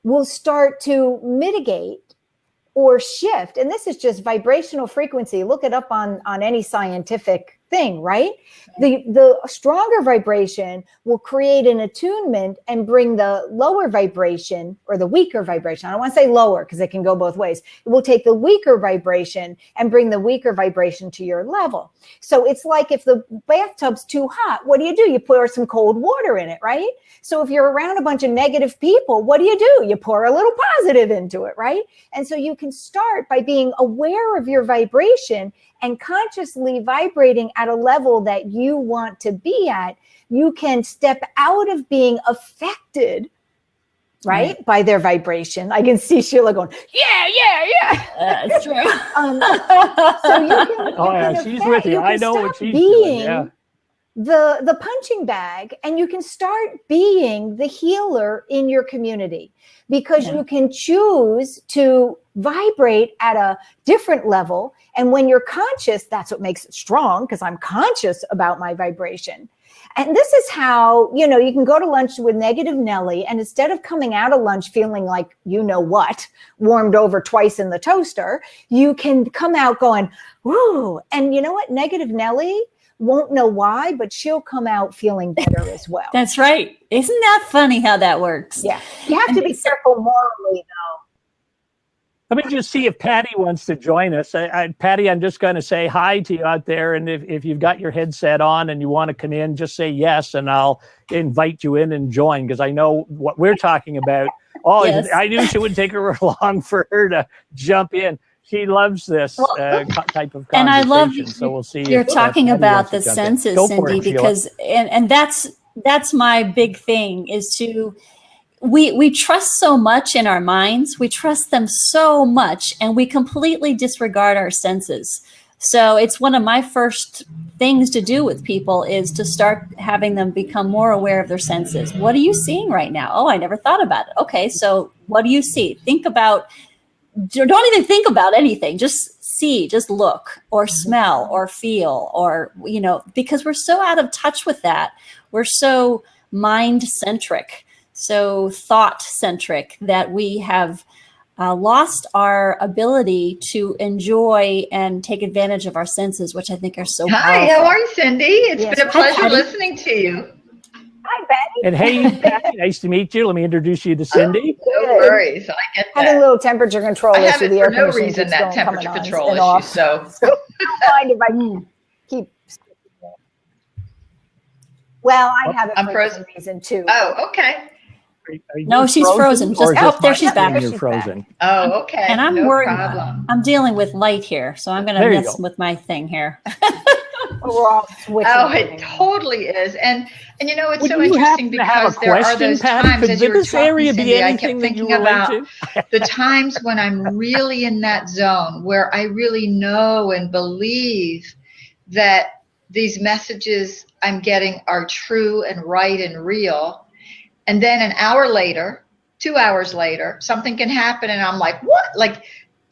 will start to mitigate or shift. And this is just vibrational frequency. Look it up on any scientific thing, right? The stronger vibration will create an attunement and bring the lower vibration, or the weaker vibration. I don't want to say lower, because it can go both ways. It will take the weaker vibration and bring the weaker vibration to your level. So it's like if the bathtub's too hot, what do? You pour some cold water in it, right? So if you're around a bunch of negative people, what do? You pour a little positive into it, right? And so you can start by being aware of your vibration and consciously vibrating at a level that you want to be at. You can step out of being affected, right, by their vibration. I can see Sheila going, yeah. That's true. So you can, she's with you. I know what she's doing. Yeah. The punching bag, and you can start being the healer in your community, because you can choose to vibrate at a different level. And when you're conscious, that's what makes it strong, because I'm conscious about my vibration. And this is how, you can go to lunch with Negative Nelly, and instead of coming out of lunch feeling like, warmed over twice in the toaster, you can come out going, woo. And you know what? Negative Nelly won't know why, but she'll come out feeling better as well. That's right. Isn't that funny how that works? Yeah. You have to be careful morally, though. Let me just see if Patty wants to join us. Patty, I'm just going to say hi to you out there. And if you've got your headset on and you want to come in, just say yes, and I'll invite you in and join, because I know what we're talking about. Oh, yes. I knew she would take her long for her to jump in. She loves this type of conversation. And I love so we'll see. You're talking about the senses, Cindy, because and that's my big thing is to. We trust so much in our minds. We trust them so much, and we completely disregard our senses. So it's one of my first things to do with people is to start having them become more aware of their senses. What are you seeing right now? Oh, I never thought about it. Okay, so what do you see? Think about, don't even think about anything. Just see, just look or smell or feel or, because we're so out of touch with that. We're so mind-centric. So thought-centric that we have lost our ability to enjoy and take advantage of our senses, which I think are so powerful. Hi, how are you, Cindy? It's been a pleasure listening to you. Hi, Betty. And hey, Patty, nice to meet you. Let me introduce you to Cindy. Oh, no worries. I get that. Having a little temperature control issue. The air conditioning for no reason, that temperature control issue. So don't mind if I keep. Well, I have it for some reason too. Oh, okay. No, she's frozen. There she's back. You're frozen. Oh, okay. And I'm worried. I'm dealing with light here, so I'm going to mess with my thing here. We're all switching. Oh, it totally is. And it's so interesting because there are those times as you were talking, Cindy, I kept thinking about the times when I'm really in that zone where I really know and believe that these messages I'm getting are true and right and real. And then an hour later, 2 hours later, something can happen, and I'm like, "What?"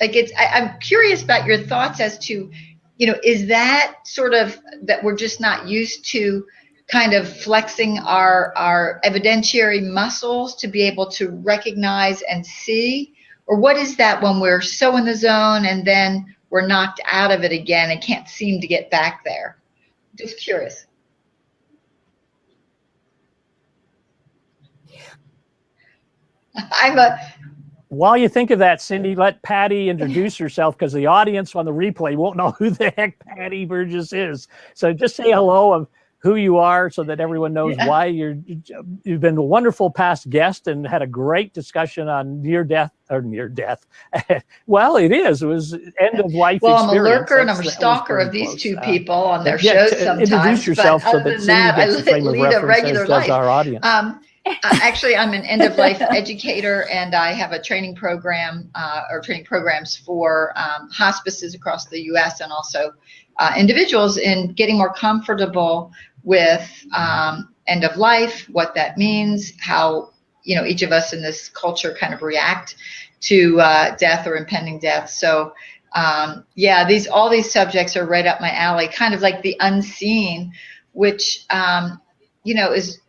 I'm curious about your thoughts as to, is that sort of that we're just not used to, kind of flexing our evidentiary muscles to be able to recognize and see, or what is that when we're so in the zone and then we're knocked out of it again and can't seem to get back there? Just curious. While you think of that, Cindy, let Patty introduce herself, because the audience on the replay won't know who the heck Patty Burgess is. So just say hello of who you are so that everyone knows why you've been a wonderful past guest and had a great discussion on near death. Well, it was end of life. Well, I'm a lurker and I'm a stalker of these two people on their shows sometimes. Introduce yourself so that Cindy gets the frame of reference, as does our audience. Actually, I'm an end-of-life educator, and I have a training program or training programs for hospices across the U.S. and also individuals in getting more comfortable with end of life, what that means, how each of us in this culture kind of react to death or impending death. So all these subjects are right up my alley, kind of like the unseen, which is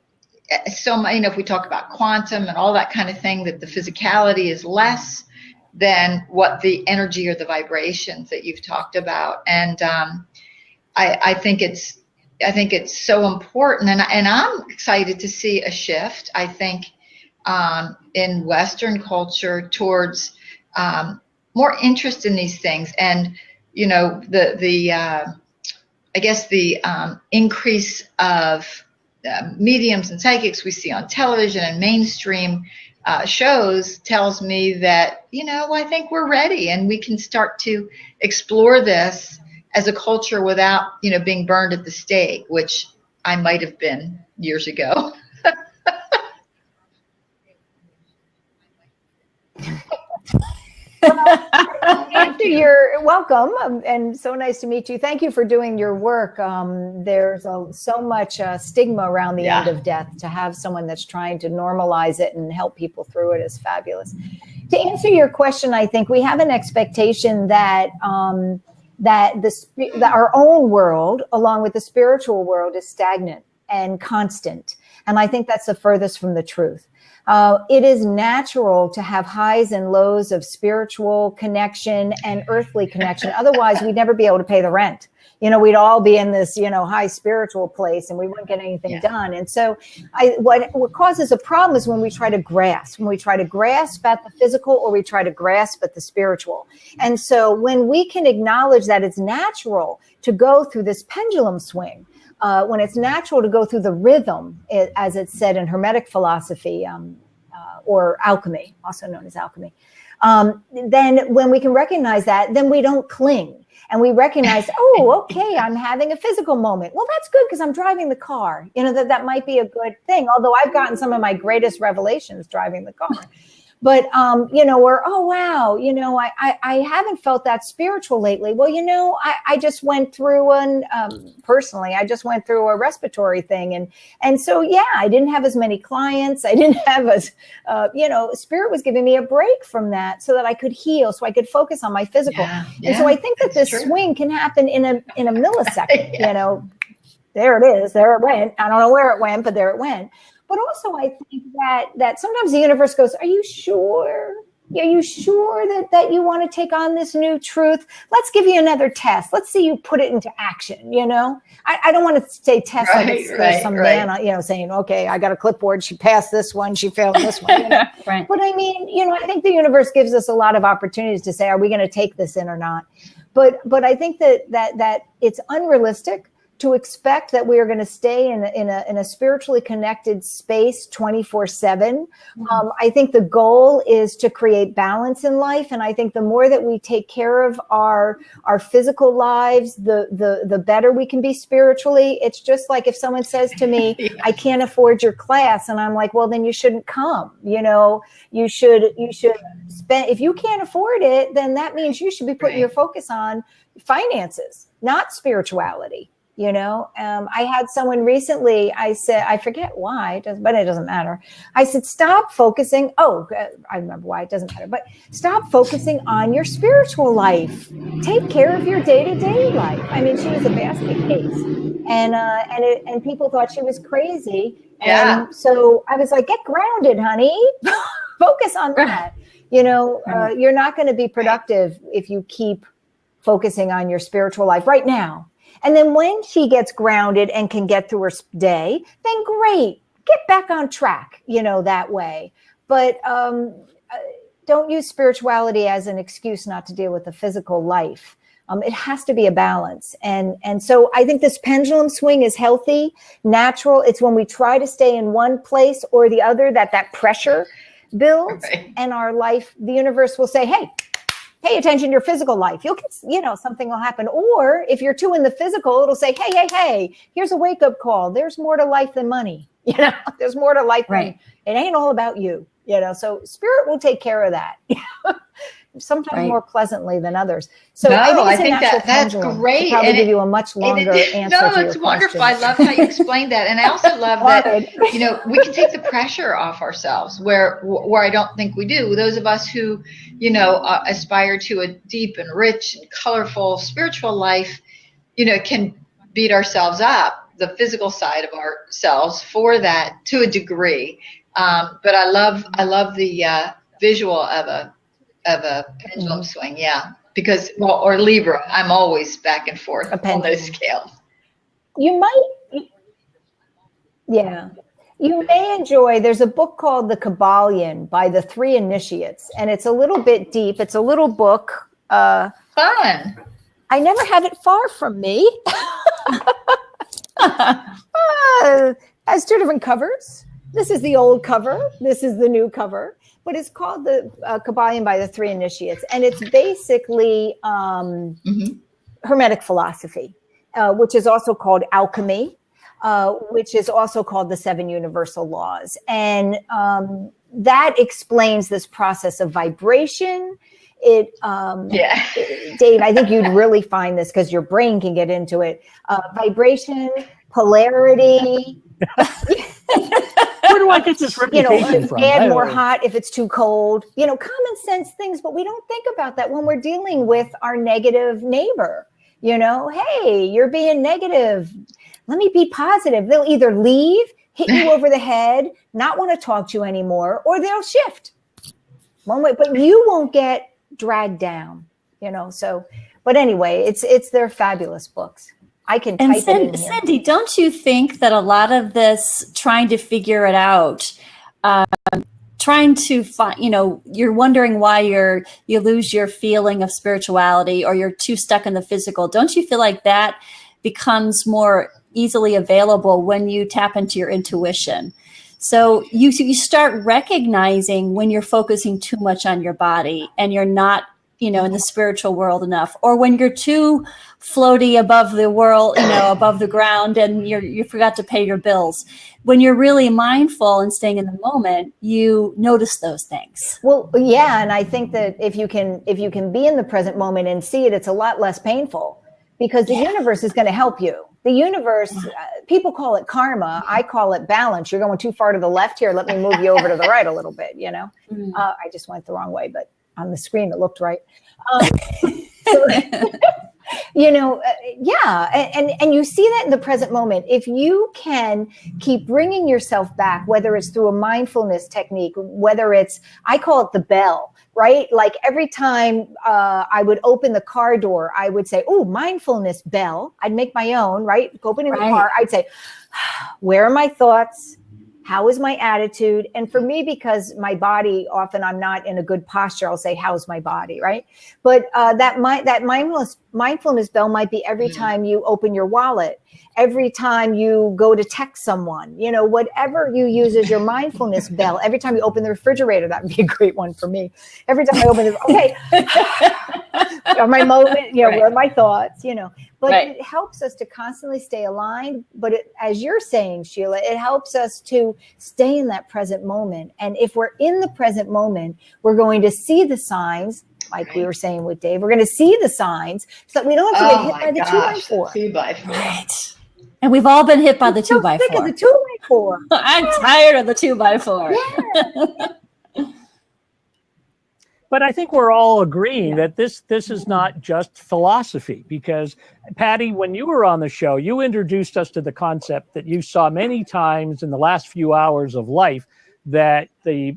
so much. If we talk about quantum and all that kind of thing, that the physicality is less than what the energy or the vibrations that you've talked about. And I think it's so important, and I'm excited to see a shift, I think, in Western culture towards more interest in these things, and I guess the increase of mediums and psychics we see on television and mainstream shows tells me that, I think we're ready and we can start to explore this as a culture without, being burned at the stake, which I might have been years ago. After you're welcome, and so nice to meet you. Thank you for doing your work. There's so much stigma around the end of death. To have someone that's trying to normalize it and help people through it is fabulous. To answer your question, I think we have an expectation that that our own world, along with the spiritual world, is stagnant and constant. And I think that's the furthest from the truth. It is natural to have highs and lows of spiritual connection and earthly connection. Otherwise, we'd never be able to pay the rent. we'd all be in this, high spiritual place and we wouldn't get anything done. And so what causes a problem is when we try to grasp at the physical, or we try to grasp at the spiritual. And so when we can acknowledge that it's natural to go through this pendulum swing, when it's natural to go through the rhythm, as it's said in Hermetic philosophy, or alchemy, also known as alchemy, then when we can recognize that, then we don't cling. And we recognize, oh, okay, I'm having a physical moment. Well, that's good because I'm driving the car. That might be a good thing. Although I've gotten some of my greatest revelations driving the car. But, or, oh, wow, I haven't felt that spiritual lately. Well, I just went through personally, I just went through a respiratory thing. And so, yeah, I didn't have as many clients. I didn't have Spirit was giving me a break from that so that I could heal, so I could focus on my physical. And so I think that this swing can happen in a millisecond, There it is. There it went. I don't know where it went, but there it went. But also, I think that sometimes the universe goes, are you sure? Are you sure that you want to take on this new truth? Let's give you another test. Let's see you put it into action, I don't want to say test there's some man, saying, okay, I got a clipboard. She passed this one. She failed this one. Right. But I mean, I think the universe gives us a lot of opportunities to say, are we going to take this in or not? But I think that it's unrealistic to expect that we are going to stay in a spiritually connected space 24/7. I think the goal is to create balance in life. And I think the more that we take care of our physical lives, the better we can be spiritually. It's just like if someone says to me, I can't afford your class. And I'm like, well, then you shouldn't come. You should spend, if you can't afford it, then that means you should be putting your focus on finances, not spirituality. I had someone recently, I said, I forget why, but it doesn't matter. I said, stop focusing. Oh, I remember why, it doesn't matter, but stop focusing on your spiritual life. Take care of your day-to-day life. I mean, she was a basket case and people thought she was crazy. And so I was like, get grounded, honey. Focus on that. You're not going to be productive if you keep focusing on your spiritual life right now. And then when she gets grounded and can get through her day, then great, get back on track, that way. But don't use spirituality as an excuse not to deal with the physical life. It has to be a balance. And so I think this pendulum swing is healthy, natural. It's when we try to stay in one place or the other that pressure builds, and our life, the universe will say, hey, pay attention to your physical life. You'll get, something will happen. Or if you're too in the physical, it'll say, hey, here's a wake-up call. There's more to life than money. There's more to life than it ain't all about you. So Spirit will take care of that. Sometimes more pleasantly than others. So I think that's great. I'll probably give you a much longer answer. No, it's wonderful. I love how you explained that. And I also love that, we can take the pressure off ourselves where I don't think we do. Those of us who, aspire to a deep and rich and colorful spiritual life, can beat ourselves up, the physical side of ourselves for that to a degree. But I love the visual of a pendulum swing, because or Libra, I'm always back and forth on those scales. You may enjoy, there's a book called The Kabbalion by the Three Initiates, and it's a little bit deep. It's a little book. Fun. I never had it far from me. Has two different covers. This is the old cover. This is the new cover. But it's called the Kabbalion by the Three Initiates. And it's basically Hermetic philosophy, which is also called alchemy, which is also called the Seven Universal Laws. And that explains this process of vibration. Dave, I think you'd really find this because your brain can get into it. Vibration, polarity. Where do I get this reputation from? Add more hot if it's too cold. Common sense things, but we don't think about that when we're dealing with our negative neighbor. Hey, you're being negative. Let me be positive. They'll either leave, hit you over the head, not want to talk to you anymore, or they'll shift. One way, but you won't get dragged down. So But anyway, they're fabulous books. I can type it in here. Cindy, don't you think that a lot of this trying to figure it out, trying to find, you're wondering why you lose your feeling of spirituality, or you're too stuck in the physical. Don't you feel like that becomes more easily available when you tap into your intuition? So you start recognizing when you're focusing too much on your body and you're not, in the spiritual world enough, or when you're too floaty above the world, above the ground, and you forgot to pay your bills. When you're really mindful and staying in the moment, you notice those things. Well, yeah. And I think that if you can be in the present moment and see it, it's a lot less painful, because the universe is going to help you. The universe, people call it karma. I call it balance. You're going too far to the left here. Let me move you over to the right a little bit, I just went the wrong way, but on the screen it looked right. And you see that in the present moment. If you can keep bringing yourself back, whether it's through a mindfulness technique, whether it's, I call it the bell, right? Like every time I would open the car door, I would say, oh, mindfulness bell. I'd make my own, right? Opening the car, I'd say, where are my thoughts? How is my attitude? And for me, because my body, often I'm not in a good posture, I'll say, how's my body, right? But that mindfulness bell might be every time you open your wallet, every time you go to text someone, whatever you use as your mindfulness bell. Every time you open the refrigerator, that would be a great one for me. Every time I open it, my moment, where are my thoughts, But it helps us to constantly stay aligned. But as you're saying, Sheila, it helps us to stay in that present moment. And if we're in the present moment, we're going to see the signs, like we were saying with Dave. We're going to see the signs so that we don't have to get hit by the 2x4. 2x4. Right. And we've all been hit by the 2x4. Sick of the 2x4. I'm tired of the 2x4. Yeah. But I think we're all agreeing that this is not just philosophy, because Patty, when you were on the show, you introduced us to the concept that you saw many times in the last few hours of life, that the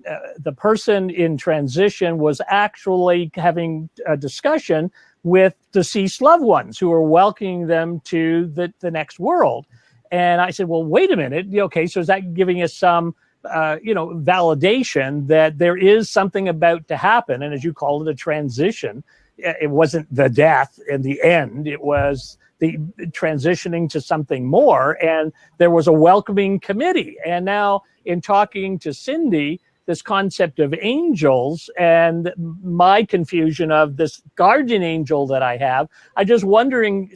person in transition was actually having a discussion with deceased loved ones who are welcoming them to the next world. And I said, well, wait a minute. Okay, so is that giving us some validation that there is something about to happen? And as you call it, a transition. It wasn't the death in the end. It was the transitioning to something more. And there was a welcoming committee. And now in talking to Cindy, this concept of angels and my confusion of this guardian angel that I have, I'm just wondering,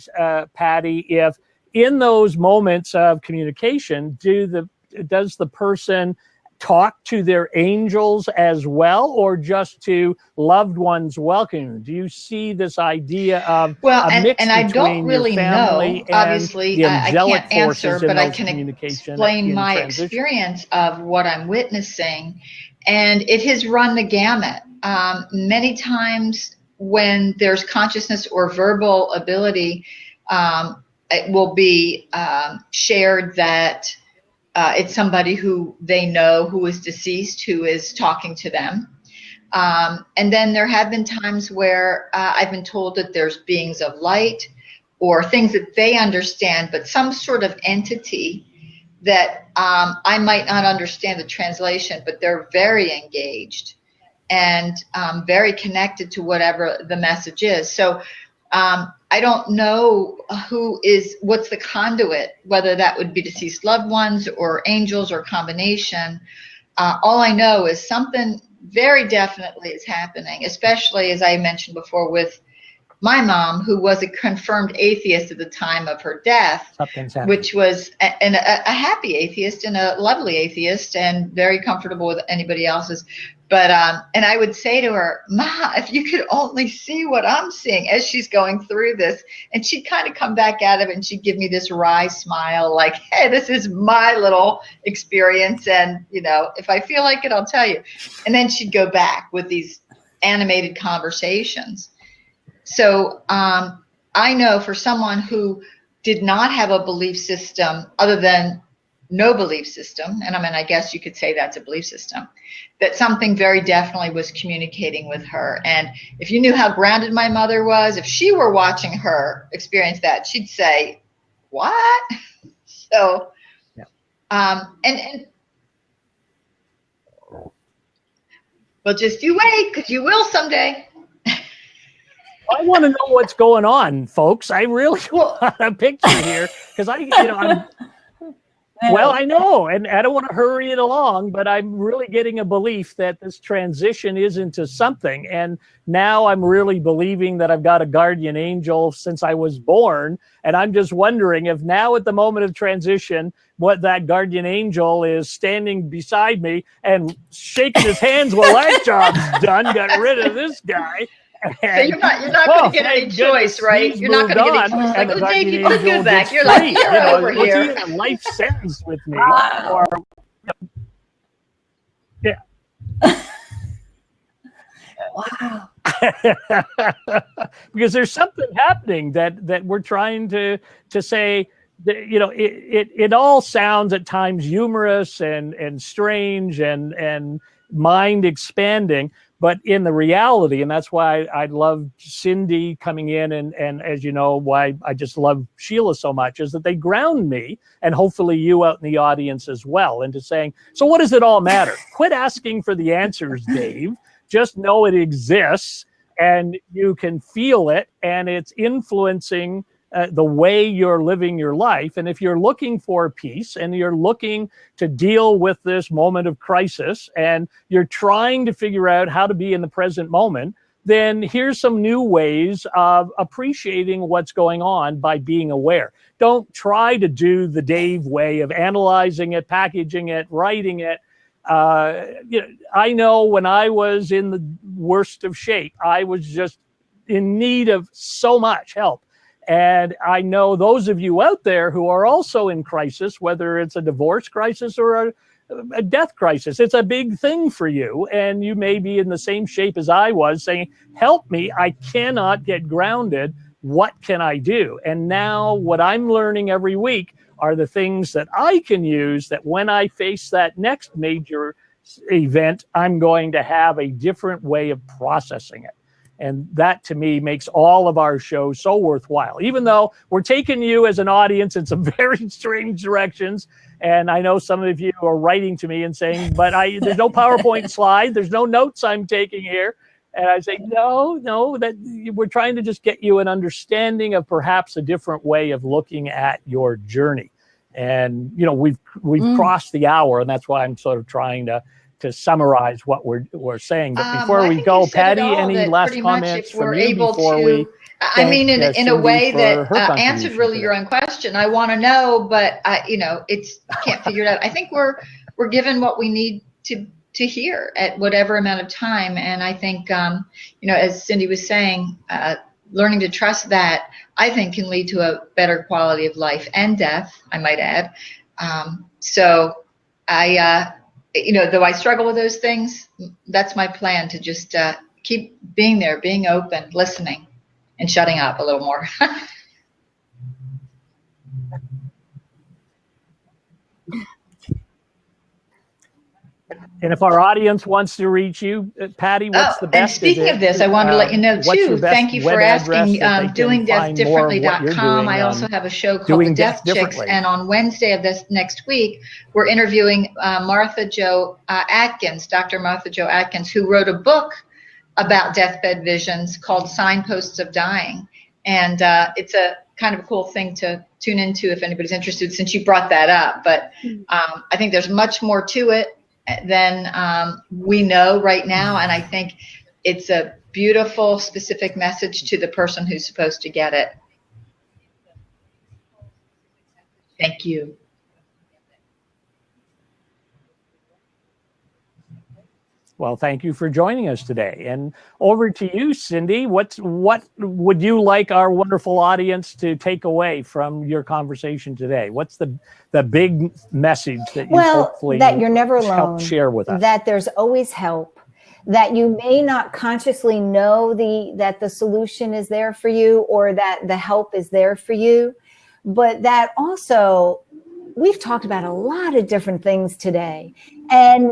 Patty, if in those moments of communication, does the person talk to their angels as well, or just to loved ones welcoming? Do you see this idea of a mix and I don't really know, obviously, I can't answer, but I can explain my experience of what I'm witnessing. And it has run the gamut. Many times when there's consciousness or verbal ability, it will be shared that it's somebody who they know who is deceased who is talking to them. And then there have been times where I've been told that there's beings of light or things that they understand, but some sort of entity that I might not understand the translation, but they're very engaged and very connected to whatever the message is. So I don't know what's the conduit, whether that would be deceased loved ones or angels or combination. All I know is something very definitely is happening, especially as I mentioned before with my mom, who was a confirmed atheist at the time of her death, which was a happy atheist and a lovely atheist and very comfortable with anybody else's. But and I would say to her, Ma, if you could only see what I'm seeing as she's going through this. And she'd kind of come back out of it and she'd give me this wry smile like, hey, this is my little experience. And, if I feel like it, I'll tell you. And then she'd go back with these animated conversations. So I know for someone who did not have a belief system other than no belief system, and I mean, I guess you could say that's a belief system, that something very definitely was communicating with her. And if you knew how grounded my mother was, if she were watching her experience that, she'd say, what? So, yeah. And well, just you wait, because you will someday. I want to know what's going on, folks. I really want a picture here, because well, I know, and I don't want to hurry it along, but I'm really getting a belief that this transition is into something. And now I'm really believing that I've got a guardian angel since I was born. And I'm just wondering if now at the moment of transition, what that guardian angel is standing beside me and shaking his hands while that job's done, got rid of this guy. So you're not going to get any choice, right? You're not going to get any choice. Like, oh, Dave, you look good back. You're like, you're over here. Was he in a life sentence with me? Wow. Yeah. Wow. Because there's something happening that we're trying to say. That, it all sounds at times humorous and strange and mind expanding. But in the reality, and that's why I love Cindy coming in, and as you know, why I just love Sheila so much, is that they ground me, and hopefully you out in the audience as well, into saying, so what does it all matter? Quit asking for the answers, Dave. Just know it exists, and you can feel it, and it's influencing the way you're living your life. And if you're looking for peace and you're looking to deal with this moment of crisis and you're trying to figure out how to be in the present moment, then here's some new ways of appreciating what's going on by being aware. Don't try to do the Dave way of analyzing it, packaging it, writing it. I know when I was in the worst of shape, I was just in need of so much help. And I know those of you out there who are also in crisis, whether it's a divorce crisis or a death crisis, it's a big thing for you. And you may be in the same shape as I was, saying, help me, I cannot get grounded. What can I do? And now what I'm learning every week are the things that I can use, that when I face that next major event, I'm going to have a different way of processing it. And that, to me, makes all of our shows so worthwhile, even though we're taking you as an audience in some very strange directions. And I know some of you are writing to me and saying, but there's no PowerPoint slide. There's no notes I'm taking here. And I say, no, that we're trying to just get you an understanding of perhaps a different way of looking at your journey. And, we've crossed the hour, and that's why I'm sort of trying to summarize what we're saying. But before we go, Patty, any last comments from you before we? I mean, in a way that answered really your own question. I want to know, but I can't figure it out. I think we're given what we need to hear at whatever amount of time. And I think, as Cindy was saying, learning to trust that, I think, can lead to a better quality of life and death, I might add. Though I struggle with those things, that's my plan, to just keep being there, being open, listening, and shutting up a little more. And if our audience wants to reach you, Patty, what's the best? And speaking of this, I wanted to let you know, too, thank you for asking, doingdeathdifferently.com. I also have a show called The Death Chicks, and on Wednesday of this next week, we're interviewing Dr. Martha Jo Atkins, who wrote a book about deathbed visions called Signposts of Dying. And it's a kind of a cool thing to tune into if anybody's interested, since you brought that up. But I think there's much more to it than we know right now, and I think it's a beautiful, specific message to the person who's supposed to get it. Thank you. Well, thank you for joining us today. And over to you, Cindy. What would you like our wonderful audience to take away from your conversation today? What's the big message that you hopefully that you're never alone, help share with us? That there's always help. That you may not consciously know that the solution is there for you, or that the help is there for you, but that also we've talked about a lot of different things today, and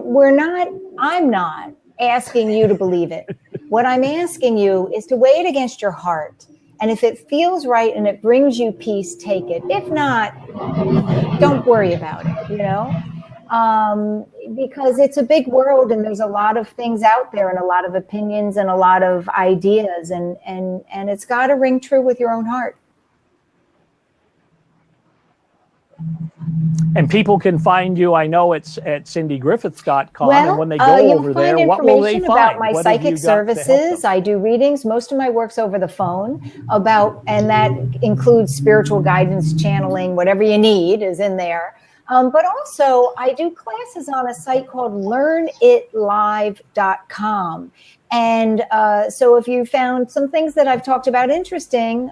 I'm not asking you to believe it. What I'm asking you is to weigh it against your heart. And if it feels right and it brings you peace, take it. If not, don't worry about it, because it's a big world and there's a lot of things out there and a lot of opinions and a lot of ideas, and it's got to ring true with your own heart. And people can find you. I know it's at cindygriffith.com. Well, and when they go over there, what will they find? About my psychic services. I do readings. Most of my work's over the phone, and that includes spiritual guidance, channeling, whatever you need is in there. But also, I do classes on a site called learnitlive.com. And so if you found some things that I've talked about interesting,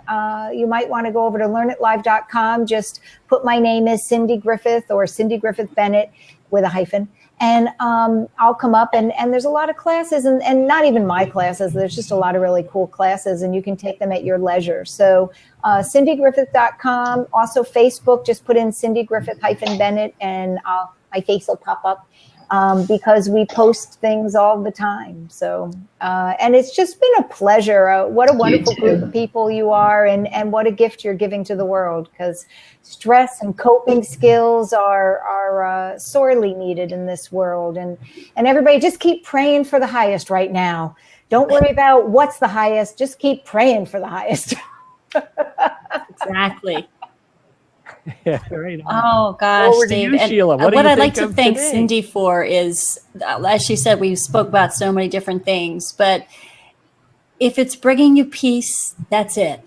you might want to go over to learnitlive.com. Just put my name as Cindy Griffith or Cindy Griffith Bennett with a hyphen. And I'll come up, and there's a lot of classes, and not even my classes. There's just a lot of really cool classes, and you can take them at your leisure. So cindygriffith.com, also Facebook, just put in Cindy Griffith-Bennett, and my face will pop up. Because we post things all the time. So, and it's just been a pleasure. What a wonderful group of people you are, and what a gift you're giving to the world, because stress and coping skills are sorely needed in this world. And everybody just keep praying for the highest right now. Don't worry about what's the highest. Just keep praying for the highest. Exactly. Yeah, right on. Oh gosh, over Dave. to you, Sheila. What I'd like to thank today? Cindy for is, as she said, we spoke about so many different things, but if it's bringing you peace, that's it.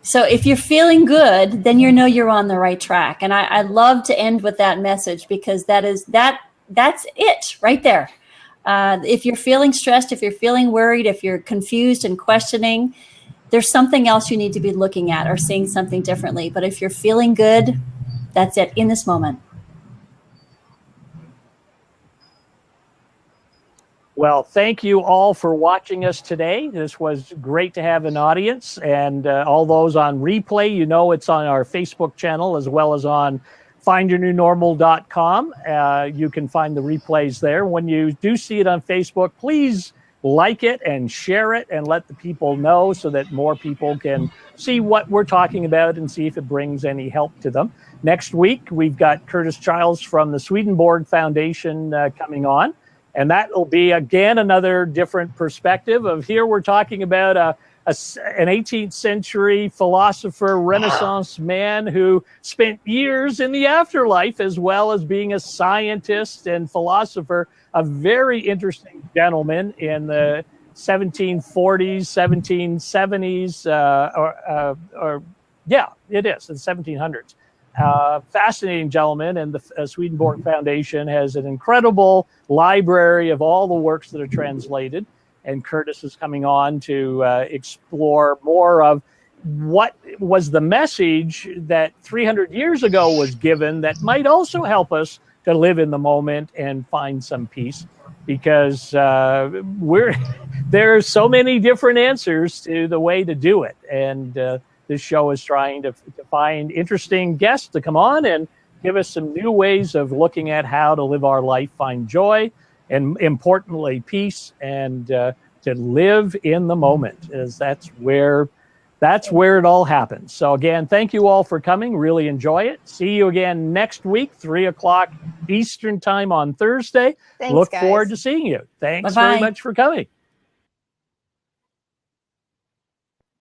So if you're feeling good, then you're on the right track. And I love to end with that message, because that's it right there. If you're feeling stressed, if you're feeling worried, if you're confused and questioning, there's something else you need to be looking at or seeing something differently. But if you're feeling good, that's it in this moment. Well, thank you all for watching us today. This was great to have an audience, and all those on replay, it's on our Facebook channel as well as on findyournewnormal.com. You can find the replays there. When you do see it on Facebook, please like it and share it and let the people know, so that more people can see what we're talking about and see if it brings any help to them. Next week, we've got Curtis Childs from the Swedenborg Foundation coming on. And that will be, again, another different perspective of here. We're talking about an 18th century philosopher, Renaissance man who spent years in the afterlife, as well as being a scientist and philosopher. A very interesting gentleman in the 1740s, 1770s, it is, the 1700s. Fascinating gentleman, and the Swedenborg Foundation has an incredible library of all the works that are translated. And Curtis is coming on to explore more of what was the message that 300 years ago was given that might also help us to live in the moment and find some peace, because there's so many different answers to the way to do it. And this show is trying to find interesting guests to come on and give us some new ways of looking at how to live our life, find joy, and importantly, peace, and to live in the moment, as that's where it all happens. So again, thank you all for coming. Really enjoy it. See you again next week, 3:00 Eastern time on Thursday. Thanks, Look guys. forward to seeing you. Thanks Bye-bye. very much for coming.